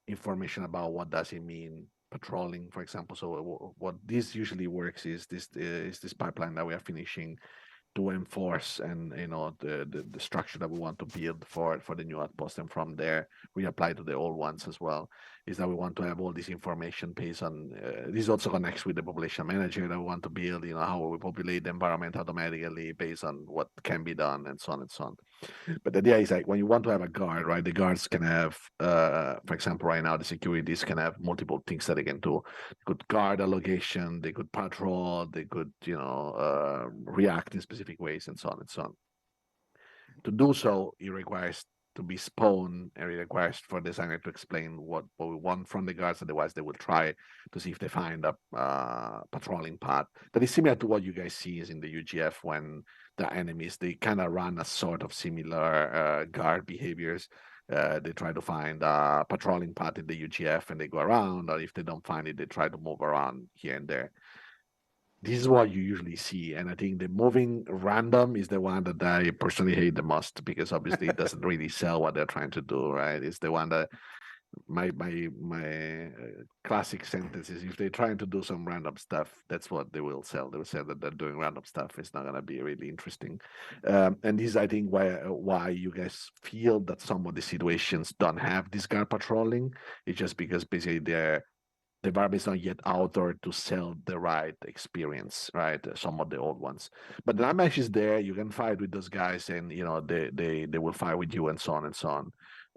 information about what does it mean patrolling, for example. So what this usually works is this pipeline that we are finishing to enforce, and the structure that we want to build for the new outpost, and from there we apply to the old ones as well. Is that we want to have all this information based on this also connects with the population manager that we want to build, how we populate the environment automatically based on what can be done, and so on and so on. But the idea is like when you want to have a guard, right? The guards can have, for example, right now the securities can have multiple things that they can do. They could guard a location, they could patrol, they could, react in specific ways, and so on and so on. To do so, it requires to be spawned, and it requires for the designer to explain what we want from the guards. Otherwise, they will try to see if they find a patrolling path that is similar to what you guys see is in the UGF when the enemies, they kind of run a sort of similar guard behaviors. They try to find a patrolling path in the UGF and they go around, or if they don't find it, they try to move around here and there. This is what you usually see, and I think the moving random is the one that I personally hate the most, because obviously it doesn't really sell what they're trying to do, right? It's the one that my classic sentence is, if they're trying to do some random stuff, that's what they will sell. They will say that they're doing random stuff. It's not going to be really interesting. And this is, I think, why you guys feel that some of the situations don't have this guard patrolling. It's just because basically the environment is not yet out there to sell the right experience, right? Some of the old ones, but the match is there. You can fight with those guys, and they will fight with you, and so on and so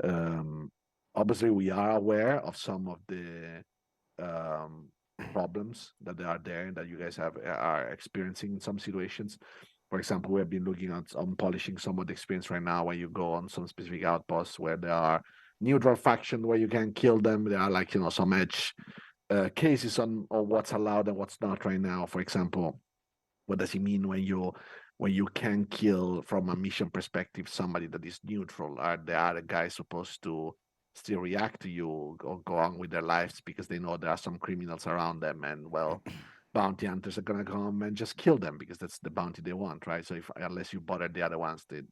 on. Obviously, we are aware of some of the problems that they are there, and that you guys are experiencing in some situations. For example, we have been looking at polishing some of the experience right now when you go on some specific outposts where there are neutral faction where you can kill them. There are like some edge cases on what's allowed and what's not right now. For example, what does it mean when you can kill from a mission perspective somebody that is neutral? Are the other guys supposed to still react to you or go on with their lives because they know there are some criminals around them, and bounty hunters are gonna come and just kill them because that's the bounty they want, right? So unless you bother the other ones, the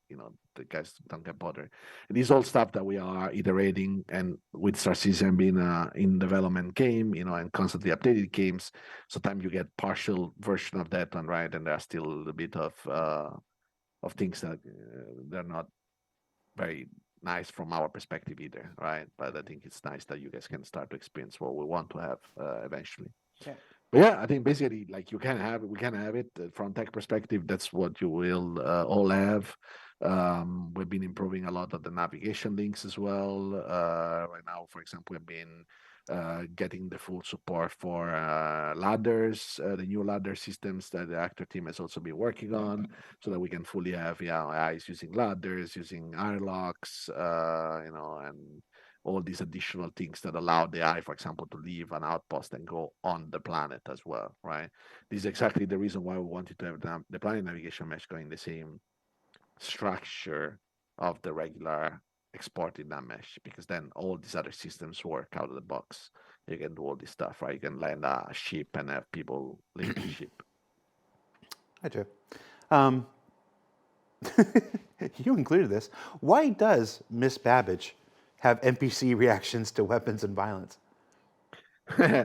guys don't get bothered. And these all stuff that we are iterating, and with Star Citizen being a in development game, and constantly updated games, sometimes you get partial version of that one, right? And there are still a little bit of things that they're not very nice from our perspective either, right? But I think it's nice that you guys can start to experience what we want to have eventually. Yeah. But yeah, I think basically like we can have it from tech perspective. That's what you will all have. We've been improving a lot of the navigation links as well. Right now, for example, we've been getting the full support for ladders, the new ladder systems that the actor team has also been working on, so that we can fully have AIs using ladders, using airlocks, and all these additional things that allow the AI, for example, to leave an outpost and go on the planet as well, right? This is exactly the reason why we wanted to have the planet navigation mesh going the same structure of the regular exporting that mesh, because then all these other systems work out of the box. You can do all this stuff, right? You can land a ship and have people leave the ship. I do. You included this. Why does Miss Babbage have NPC reactions to weapons and violence?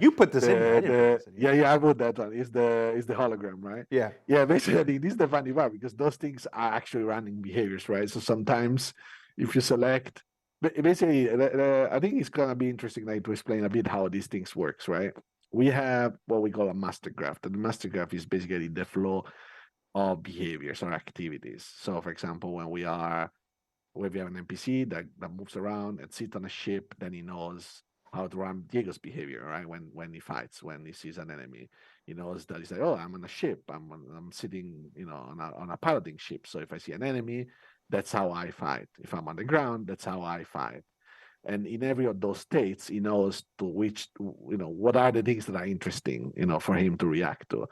You put this in there. I didn't put this in here. Yeah, I put that one. Is the hologram, right? Yeah. Yeah, basically, this is the funny part because those things are actually running behaviors, right? So sometimes if you select, basically, I think it's gonna be interesting like, to explain a bit how these things works, right? We have what we call a master graph. And the master graph is basically the flow of behaviors or activities. So, for example, when we have an NPC that moves around and sits on a ship, then he knows how to run Diego's behavior, right? When he fights, when he sees an enemy, he knows that he's like, oh, I'm on a ship, I'm sitting, on a piloting ship. So if I see an enemy, that's how I fight. If I'm on the ground, that's how I fight. And in every of those states, he knows to which, what are the things that are interesting, for him to react to.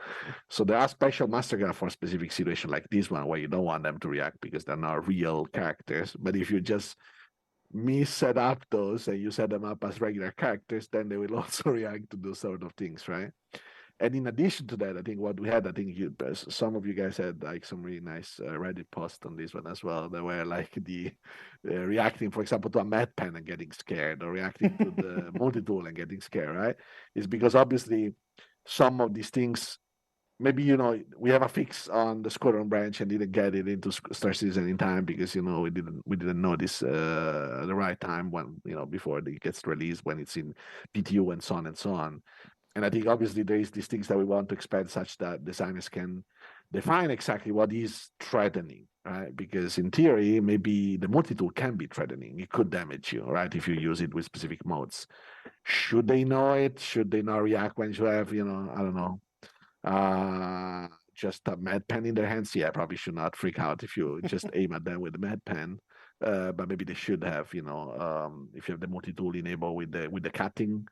So there are special master graph for a specific situation like this one where you don't want them to react because they're not real characters. But if you just set up those and you set them up as regular characters, then they will also react to those sort of things, right? And in addition to that, I think what we had, some of you guys had like some really nice Reddit posts on this one as well. They were like the reacting, for example, to a med pen and getting scared, or reacting to the multi-tool and getting scared, right? Is because obviously some of these things, maybe, we have a fix on the Squadron branch and didn't get it into Star Citizen in time because, we didn't notice the right time when, before it gets released, when it's in PTU and so on and so on. And I think obviously there is these things that we want to expand such that designers can define exactly what is threatening, right? Because in theory, maybe the multi-tool can be threatening. It could damage you, right? If you use it with specific modes. Should they know it? Should they not react when you have, I don't know, just a med pen in their hands? Yeah, probably should not freak out if you just aim at them with a med pen. But maybe they should have, if you have the multi-tool enabled with the cutting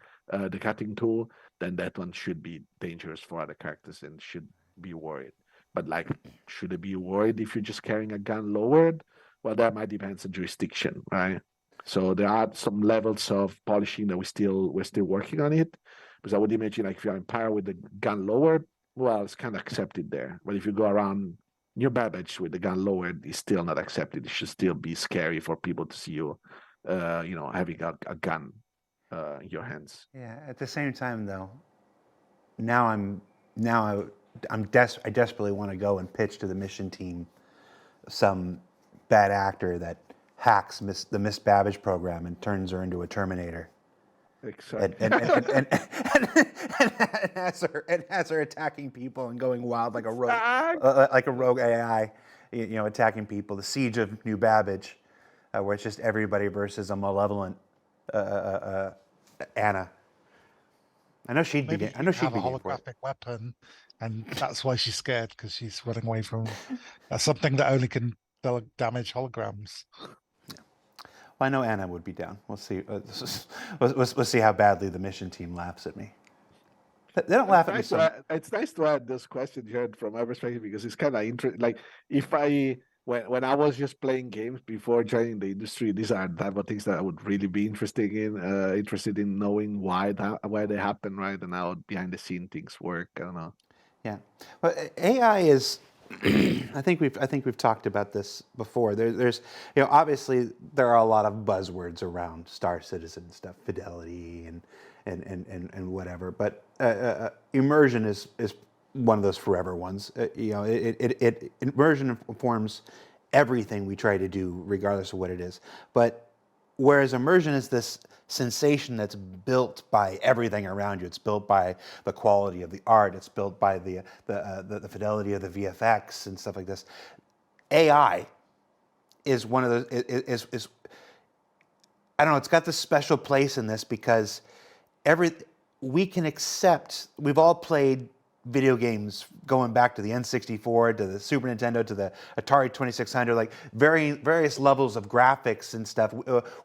tool, then that one should be dangerous for other characters and should be worried. But like, should they be worried if you're just carrying a gun lowered? Well, that might depend on jurisdiction, right? So there are some levels of polishing that we're still working on it. Because I would imagine like if you're in Empire with the gun lowered, well, it's kind of accepted there. But if you go around New Babbage with the gun lowered, it's still not accepted. It should still be scary for people to see you, having a gun in your hands. Yeah. At the same time, though, I desperately want to go and pitch to the mission team some bad actor that hacks the Miss Babbage program and turns her into a Terminator. Exactly. And has her attacking people and going wild like a rogue AI, attacking people. The Siege of New Babbage, where it's just everybody versus a malevolent Anna. I know she'd Maybe be. I know she'd have be a game for it. holographic weapon, and that's why she's scared, because she's running away from something that only can damage holograms. Well, I know Anna would be down. We'll see. We'll see how badly the mission team laughs at me. They don't laugh at me so much. It's nice to add this question, Jared, from my perspective, because it's kind of interesting. Like, when I was just playing games before joining the industry, these are the type of things that I would really be interested in knowing why they happen, right? And how behind the scene things work. I don't know. Yeah, well, AI is. I think we've talked about this before. There's obviously there are a lot of buzzwords around Star Citizen stuff, fidelity and whatever. But immersion is one of those forever ones. Immersion informs everything we try to do, regardless of what it is. But whereas immersion is this sensation that's built by everything around you. It's built by the quality of the art. It's built by the fidelity of the VFX and stuff like this. AI is one of those. Is I don't know. It's got this special place in this because we can accept. We've all played video games going back to the N64, to the Super Nintendo, to the Atari 2600, like various levels of graphics and stuff.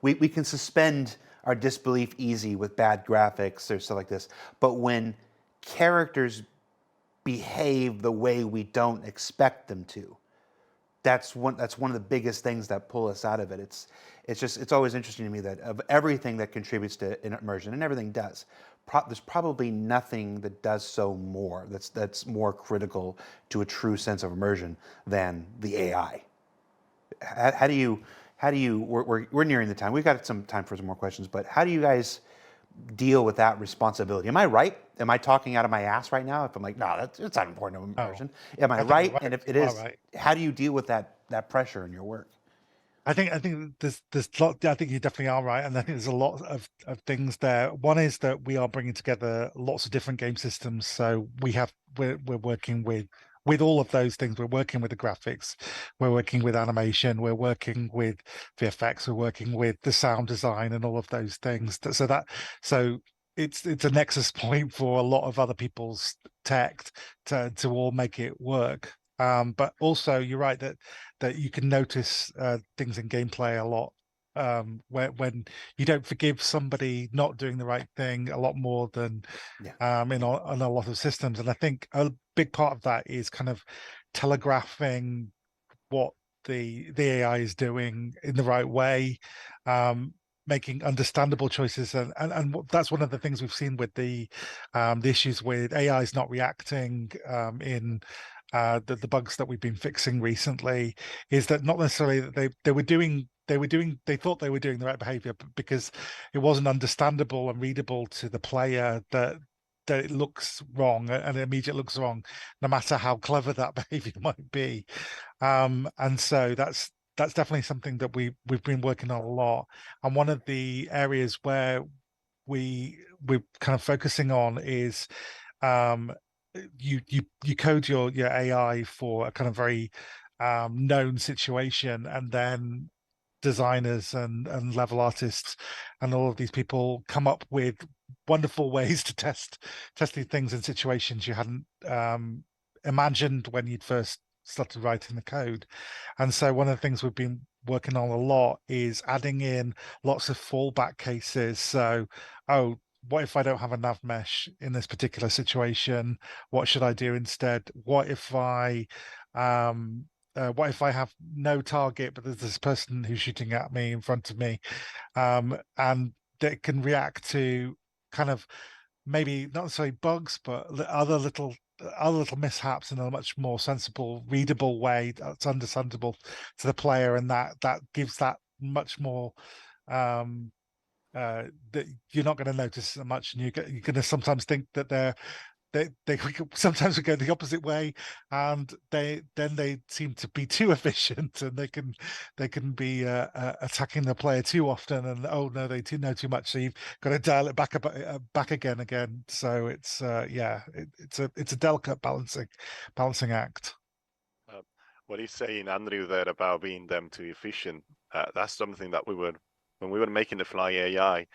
We can suspend our disbelief easy with bad graphics or stuff like this. But when characters behave the way we don't expect them to, that's one of the biggest things that pull us out of it. It's always interesting to me that of everything that contributes to immersion, and everything does, there's probably nothing that does so more, that's more critical to a true sense of immersion than the AI. How do you we're nearing the time. We've got some time for some more questions, but how do you guys deal with that responsibility? Am I right? Am I talking out of my ass right now? If I'm like, no, it's not important to immersion. Am I right? And if it is, how do you deal with that pressure in your work? I think there's lot. I think you definitely are right, and I think there's a lot of things there. One is that we are bringing together lots of different game systems, so we're working with all of those things. We're working with the graphics, we're working with animation, we're working with VFX, we're working with the sound design and all of those things. So it's a nexus point for a lot of other people's tech to all make it work. But also, you're right that you can notice things in gameplay a lot when you don't forgive somebody not doing the right thing a lot more than in a lot of systems. And I think a big part of that is kind of telegraphing what the AI is doing in the right way, making understandable choices, and that's one of the things we've seen with the issues with AI is not reacting in the bugs that we've been fixing recently, is that not necessarily that they thought they were doing the right behavior, but because it wasn't understandable and readable to the player, that it looks wrong, and it immediately looks wrong, no matter how clever that behavior might be. And so that's definitely something that we've been working on a lot. And one of the areas where we're kind of focusing on is you code your AI for a kind of very known situation, and then designers and level artists and all of these people come up with wonderful ways to test these things in situations you hadn't imagined when you'd first started writing the code. And so one of the things we've been working on a lot is adding in lots of fallback cases. So, what if I don't have a nav mesh in this particular situation? What should I do instead? What if I have no target, but there's this person who's shooting at me in front of me, and that can react to kind of maybe not necessarily bugs, but other little mishaps in a much more sensible, readable way that's understandable to the player, and that gives that much more that you're not going to notice so much, and you're going to sometimes think that they sometimes go the opposite way, and they seem to be too efficient, and they can be attacking the player too often, and oh no, they know too much, so you've got to dial it back again. So it's it's a delicate balancing act. What he's saying, Andrew, there about being them too efficient, that's something that when we were making the Fly AI,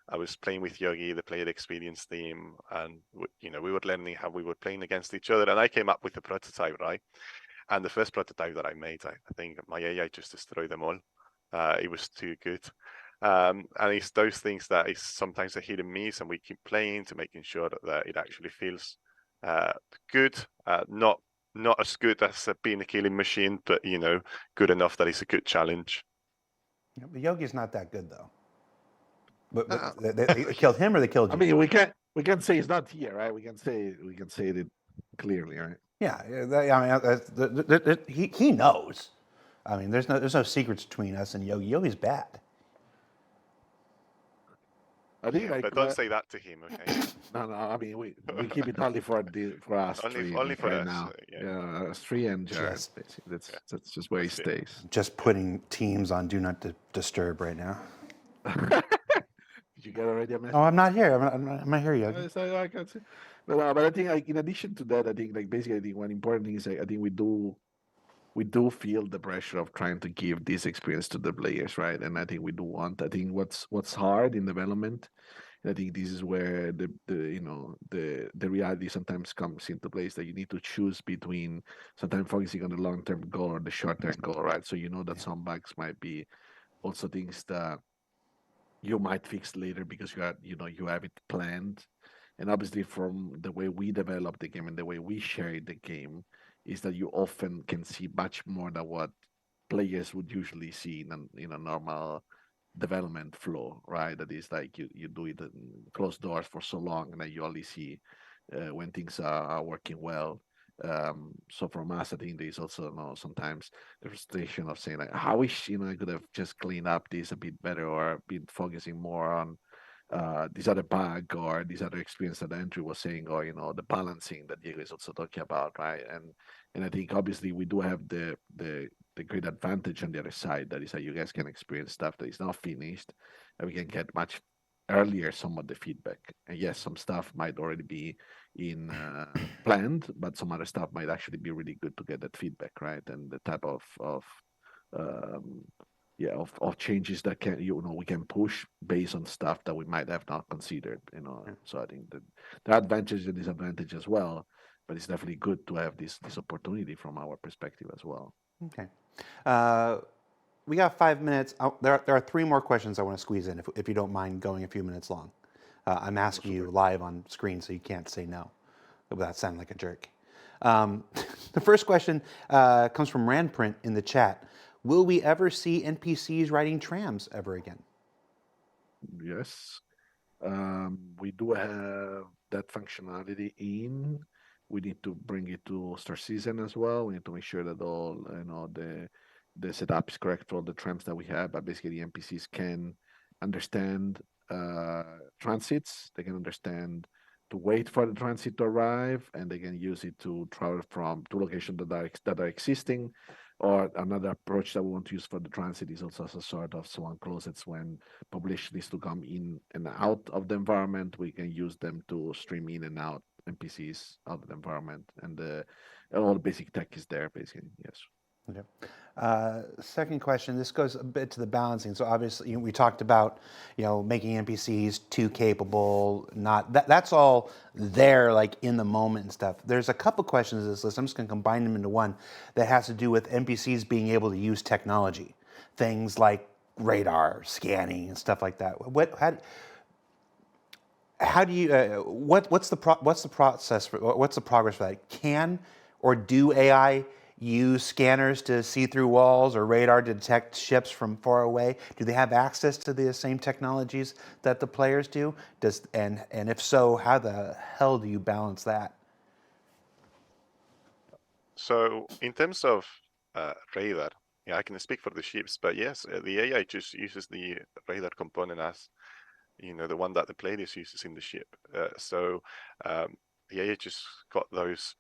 I was playing with Yogi, the player experience team, and we were learning how we were playing against each other. And I came up with a prototype, right? And the first prototype that I made, I think my AI just destroyed them all. It was too good. And it's those things that is sometimes a hit and miss, and we keep playing to making sure that it actually feels good, not as good as being a killing machine, but good enough that it's a good challenge. Yeah, but Yogi's not that good though. But they killed him, or they killed you? I mean, we can't say he's not here, right? We can say it clearly, right? Yeah, I mean, he knows. I mean, there's no secrets between us and Yogi. Yogi's bad. I think, but don't say that to him, okay? No. I mean, we keep it only for us three, only for right us. now. Yeah, us three and Jared. Basically, that's just where he stays. Just putting teams on Do Not Disturb right now. Did you get already a message? Oh, I'm not here. I'm not here, Yogi. So I can see. But I think, like, in addition to that, I think, like, basically, I think one important thing is, like, I think we do feel the pressure of trying to give this experience to the players, right? And I think we do want. I think what's hard in development, and I think this is where the reality sometimes comes into place, that you need to choose between sometimes focusing on the long-term goal or the short-term goal, right? So that some bugs might be also things that you might fix later because you have it planned. And obviously, from the way we develop the game and the way we share the game, is that you often can see much more than what players would usually see in a normal development flow, right? That is like you do it in closed doors for so long, and then you only see when things are working well. So from us, I think there's also sometimes the frustration of saying like, I wish I could have just cleaned up this a bit better or been focusing more on this other bug or this other experience that Andrew was saying, or the balancing that Diego is also talking about, right? And I think obviously we do have the great advantage on the other side, that is that you guys can experience stuff that is not finished, and we can get much earlier some of the feedback. And yes, some stuff might already be in planned, but some other stuff might actually be really good to get that feedback, right? And the type of um, of changes that we can push based on stuff that we might have not considered. Yeah. So I think that there are advantages and disadvantages as well, but it's definitely good to have this opportunity from our perspective as well. Okay. We got 5 minutes. There are 3 more questions I want to squeeze in, if you don't mind going a few minutes long. I'm asking you live on screen, so you can't say no without sounding like a jerk. The first question comes from Randprint in the chat. Will we ever see NPCs riding trams ever again? Yes. We do have that functionality in. We need to bring it to Star Season as well. We need to make sure that all the setup is correct for all the trams that we have. But basically, the NPCs can understand transits. They can understand to wait for the transit to arrive, and they can use it to travel from two locations that are existing. Or another approach that we want to use for the transit is also as a sort of swan closets. When population needs to come in and out of the environment, we can use them to stream in and out NPCs out of the environment, and all the basic tech is there, basically. Yes. Okay. Second question. This goes a bit to the balancing. So obviously, we talked about making NPCs too capable. Not that's all there, like in the moment and stuff. There's a couple questions in this list. I'm just going to combine them into one that has to do with NPCs being able to use technology, things like radar scanning and stuff like that. How do you what's the process what's the progress for that? Can or do AI use scanners to see through walls or radar to detect ships from far away? Do they have access to the same technologies that the players do? And if so, how the hell do you balance that? So in terms of radar, I can speak for the ships, but yes, the AI just uses the radar component as the one that the player uses in the ship. So the AI just got those.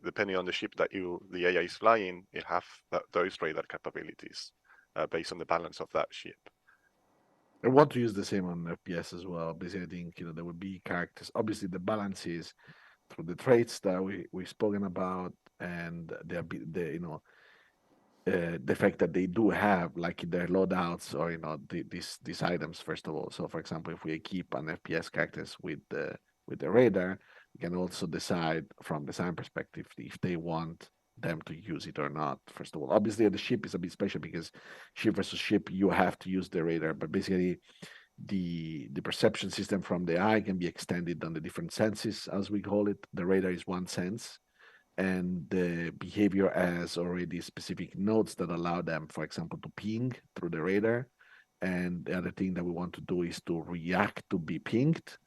Depending on the ship that the AI is flying, it have those radar capabilities based on the balance of that ship. I want to use the same on FPS as well. Basically, I think there would be characters. Obviously, the balance is through the traits that we've spoken about, and the fact that they do have, like in their loadouts or these items. First of all, so for example, if we keep an FPS characters with the radar, we can also decide from design perspective if they want them to use it or not. First of all, obviously the ship is a bit special because ship versus ship, you have to use the radar, but basically the perception system from the eye can be extended on the different senses, as we call it. The radar is one sense, and the behavior has already specific nodes that allow them, for example, to ping through the radar. And the other thing that we want to do is to react to be pinged.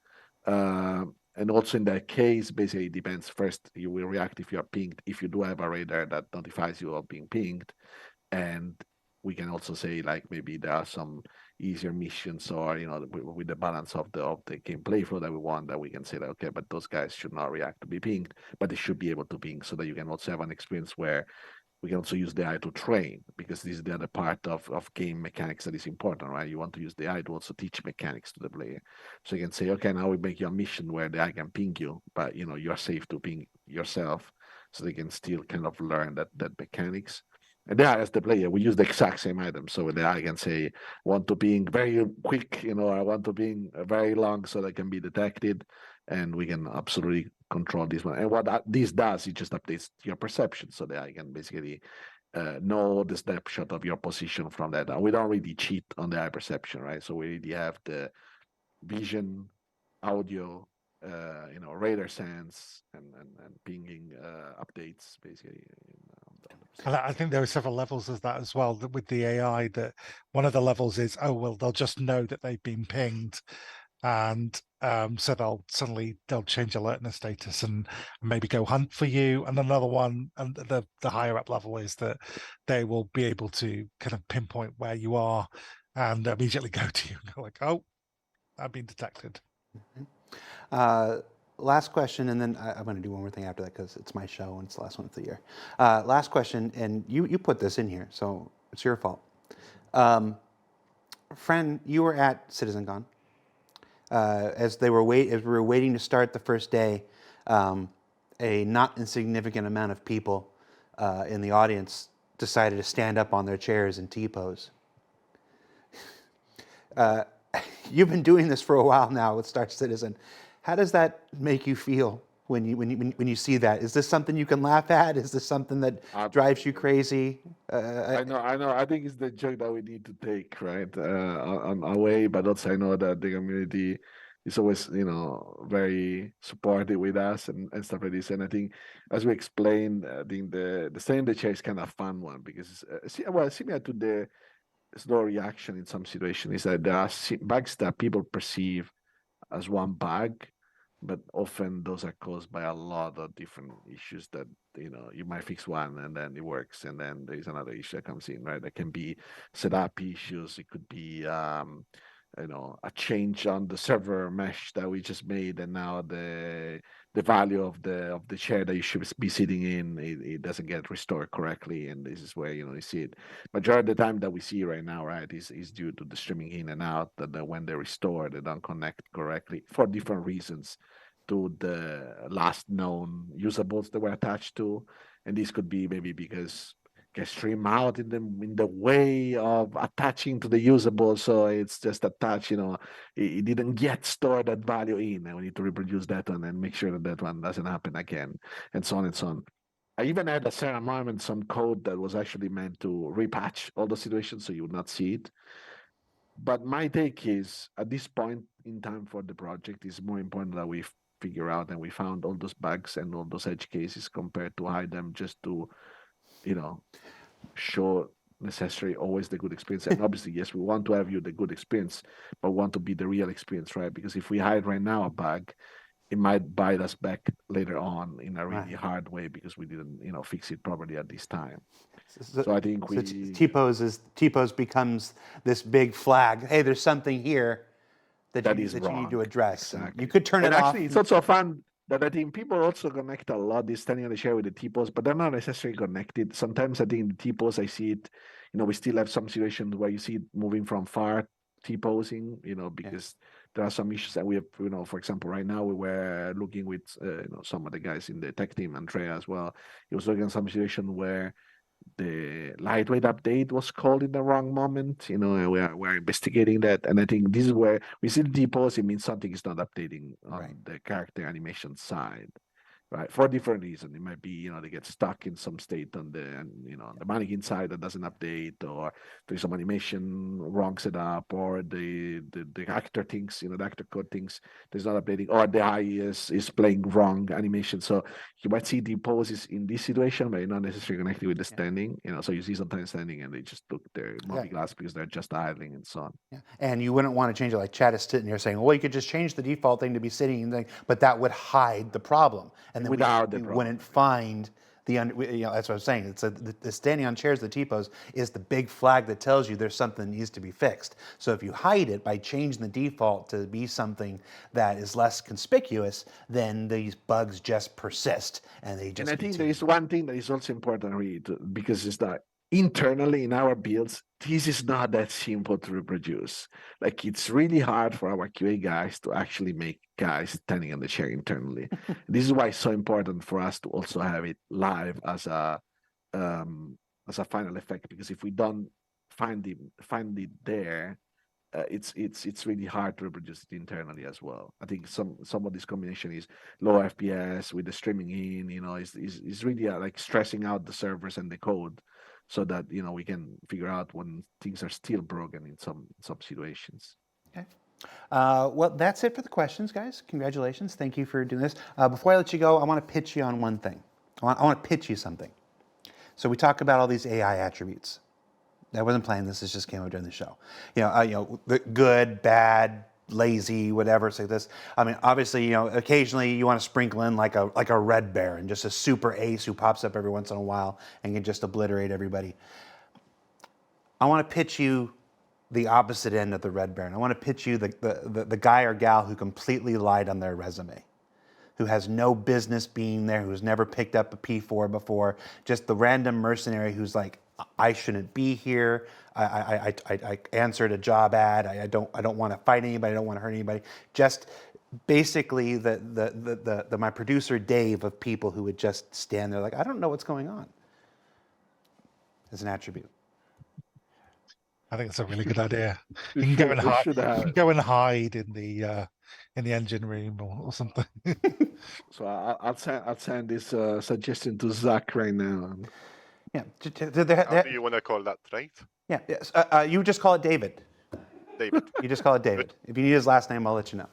And also in that case, basically it depends. First, you will react if you are pinged, if you do have a radar that notifies you of being pinged. And we can also say, like, maybe there are some easier missions, or with the balance of the gameplay flow that we want, that we can say that, okay, but those guys should not react to be pinged, but they should be able to ping, so that you can also have an experience where we can also use the AI to train, because this is the other part of game mechanics that is important, right? You want to use the AI to also teach mechanics to the player. So you can say, okay, now we make you a mission where the AI can ping you, but you're safe to ping yourself, so they can still kind of learn that mechanics. And there, as the player, we use the exact same item. So the AI can say, want to ping very quick, I want to ping very long so that can be detected. And we can absolutely control this one. And what this does, it just updates your perception. So that I can basically know the snapshot of your position from that. And we don't really cheat on the eye perception, right? So we really have the vision, audio, radar sense, and pinging updates basically. And I think there are several levels of that as well with the AI. That one of the levels is, oh well, they'll just know that they've been pinged, and so they'll change alertness status and maybe go hunt for you. And another one, and the higher up level is that they will be able to kind of pinpoint where you are and immediately go to you and go like, oh, I've been detected. Last question, and then I'm going to do one more thing after that because it's my show and it's the last one of the year. Last question, and you put this in here, so it's your fault. Friend, you were at CitizenCon. As we were waiting to start the first day, a not insignificant amount of people in the audience decided to stand up on their chairs and T-pose. You've been doing this for a while now with Star Citizen. How does that make you feel when you see that? Is this something you can laugh at? Is this something that drives you crazy? I know. I think it's the joke that we need to take, right, on our way. But also, I know that the community is always, very supportive with us and stuff like this. And I think, as we explained, I think the staying in the chair is kind of a fun one because, similar to the slow reaction in some situations, is that there are bugs that people perceive as one bug, but often those are caused by a lot of different issues that you might fix one and then it works, and then there's another issue that comes in, right? That can be setup issues. It could be a change on the server mesh that we just made, and now the value of the chair that you should be sitting in, it doesn't get restored correctly, and this is where you see it. Majority of the time that we see right now, right, is due to the streaming in and out, that when they restore, they don't connect correctly for different reasons to the last known usables that were attached to, and this could be maybe because get stream out in the way of attaching to the usable, so it's just attached. It didn't get stored that value in, and we need to reproduce that one and make sure that that one doesn't happen again, and so on and so on. I even had a certain moment some code that was actually meant to repatch all the situations so you would not see it. But my take is, at this point in time for the project, it's more important that we figure out and we found all those bugs and all those edge cases compared to hide them just to show necessary always the good experience. And obviously, yes, we want to have you the good experience, but we want to be the real experience, right? Because if we hide right now a bug, it might bite us back later on in a really hard way because we didn't, fix it properly at this time. So I think T-pose becomes this big flag. Hey, there's something here that you need to address. Exactly. You could turn it off. Actually, it's also fun that I think people also connect a lot this standing on the chair with the T-pose, but they're not necessarily connected. Sometimes I think the T-pose, I see it, we still have some situations where you see it moving from far T-posing, because there are some issues that we have, for example, right now we were looking with, some of the guys in the tech team, Andrea as well. He was looking at some situation where the lightweight update was called in the wrong moment, and we're investigating that. And I think this is where we see the T-pose, it means something is not updating on the character animation side. Right, for different reasons. It might be, they get stuck in some state on the mannequin side that doesn't update, or there's some animation wrong set up, or the actor thinks, the actor code thinks there's not updating, or the eye is playing wrong animation. So you might see the poses in this situation, but not necessarily connected with the standing. So you see sometimes standing and they just took their movie glass because they're just idling and so on. Yeah. And you wouldn't want to change it like Chad is sitting here saying, well, you could just change the default thing to be sitting, but that would hide the problem. And then we wouldn't find that's what I was saying. It's the standing on chairs, the T-pose, is the big flag that tells you there's something that needs to be fixed. So if you hide it by changing the default to be something that is less conspicuous, then these bugs just persist and they just. And I think there is one thing that is also important, Reed, because it's that internally in our builds, this is not that simple to reproduce. Like, it's really hard for our QA guys to actually make guys standing on the chair internally. This is why it's so important for us to also have it live as a final effect, because if we don't find it there, it's really hard to reproduce it internally as well. I think some of this combination is low FPS with the streaming in, is really like stressing out the servers and the code. so that we can figure out when things are still broken in some situations. Okay. Well, that's it for the questions, guys. Congratulations. Thank you for doing this. Before I let you go, I want to pitch you on one thing. I want to pitch you something. So we talk about all these AI attributes. I wasn't planning this. This just came up during the show. The good, bad, lazy, whatever. Say this. I mean, obviously, occasionally you want to sprinkle in like a red baron, just a super ace who pops up every once in a while and can just obliterate everybody. I want to pitch you the opposite end of the red baron. I want to pitch you the guy or gal who completely lied on their resume, who has no business being there, who's never picked up a P4 before, just the random mercenary who's like, I shouldn't be here. I answered a job ad. I don't want to fight anybody. I don't want to hurt anybody. Just basically the my producer Dave of people who would just stand there like, I don't know what's going on. As an attribute. I think it's a really good idea. You You can go and hide. should You have. can go and hide in the engine room or something. So I'll send this suggestion to Zach right now. Yeah. How do you want to call that trait? Yeah. Yes. You just call it David. David. You just call it David. If you need his last name, I'll let you know.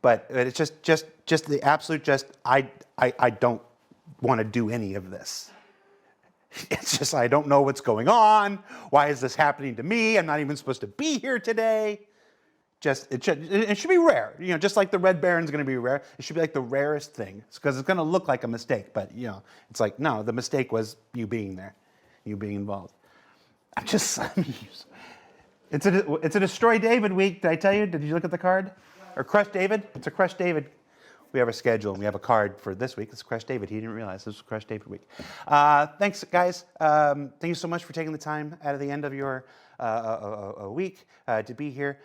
But it's just the absolute. I don't want to do any of this. It's just I don't know what's going on. Why is this happening to me? I'm not even supposed to be here today. It should be rare. Just like the red baron's going to be rare. It should be like the rarest thing because it's going to look like a mistake. But it's like no, the mistake was you being there, you being involved. It's a Destroy David week. Did I tell you? Did you look at the card? Or Crush David? It's a Crush David. We have a schedule and we have a card for this week. It's Crush David. He didn't realize this was Crush David week. Thanks, guys. Thank you so much for taking the time out of the end of your week to be here.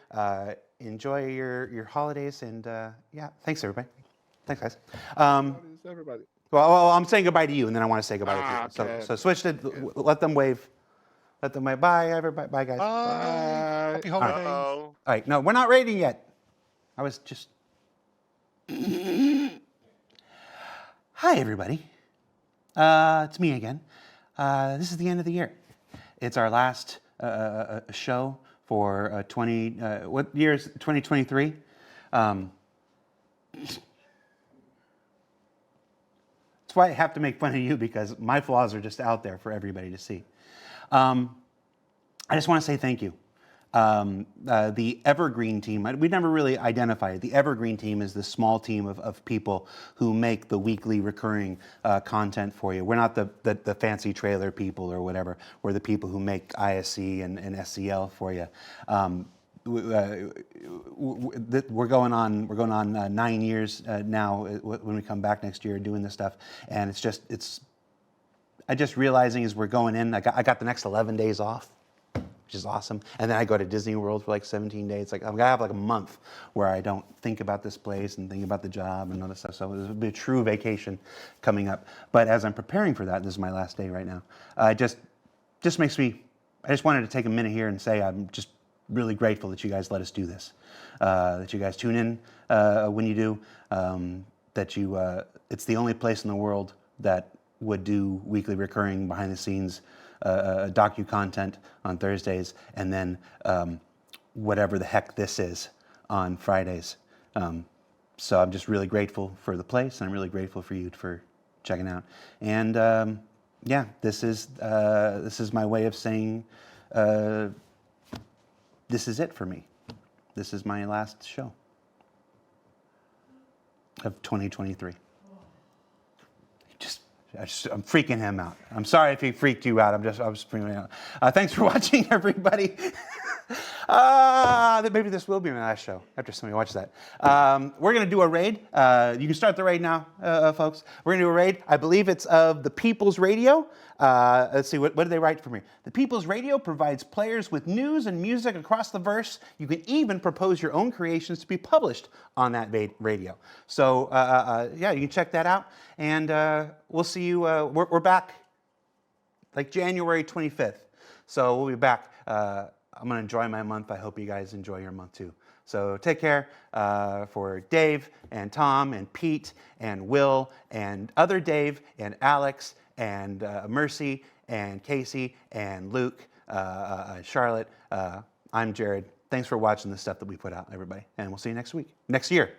Enjoy your holidays and yeah, thanks everybody. Thanks, guys. Everybody. Well, I'm saying goodbye to you, and then I want to say goodbye to you. Okay. So switch to let them wave. Let them wave. Bye, everybody. Bye, guys. Bye. Happy holidays. Uh-oh. All right. No, we're not rating yet. I was just. Hi, everybody. It's me again. This is the end of the year. It's our last show for 20. What year is 2023? That's why I have to make fun of you because my flaws are just out there for everybody to see. I just want to say thank you. The Evergreen team, we never really identified it. The Evergreen team is the small team of people who make the weekly recurring content for you. We're not the fancy trailer people or whatever. We're the people who make ISC and SCL for you. We're going on 9 years now when we come back next year doing this stuff, and I just realizing as we're going in, I got the next 11 days off, which is awesome, and then I go to Disney World for like 17 days. Like I'm gonna have like a month where I don't think about this place and think about the job and all this stuff. So it'll be a true vacation coming up. But as I'm preparing for that, this is my last day right now. Just makes me. I just wanted to take a minute here and say I'm just really grateful that you guys let us do this, that you guys tune in when you do, it's the only place in the world that would do weekly recurring behind the scenes docu content on Thursdays and then whatever the heck this is on Fridays. So I'm just really grateful for the place and I'm really grateful for you for checking out. And yeah, this is my way of saying this is it for me. This is my last show of 2023. I'm freaking him out. I'm sorry if he freaked you out. I was freaking out. Thanks for watching, everybody. Maybe this will be my last show after somebody watches that. We're going to do a raid. You can start the raid now, folks. We're going to do a raid. I believe it's of the People's Radio. Let's see, what did they write for me? The People's Radio provides players with news and music across the verse. You can even propose your own creations to be published on that radio. So, yeah, you can check that out. And we'll see you. We're back like January 25th. So we'll be back. I'm going to enjoy my month. I hope you guys enjoy your month too. So take care for Dave and Tom and Pete and Will and other Dave and Alex and Mercy and Casey and Luke, Charlotte. I'm Jared. Thanks for watching the stuff that we put out, everybody. And we'll see you next year.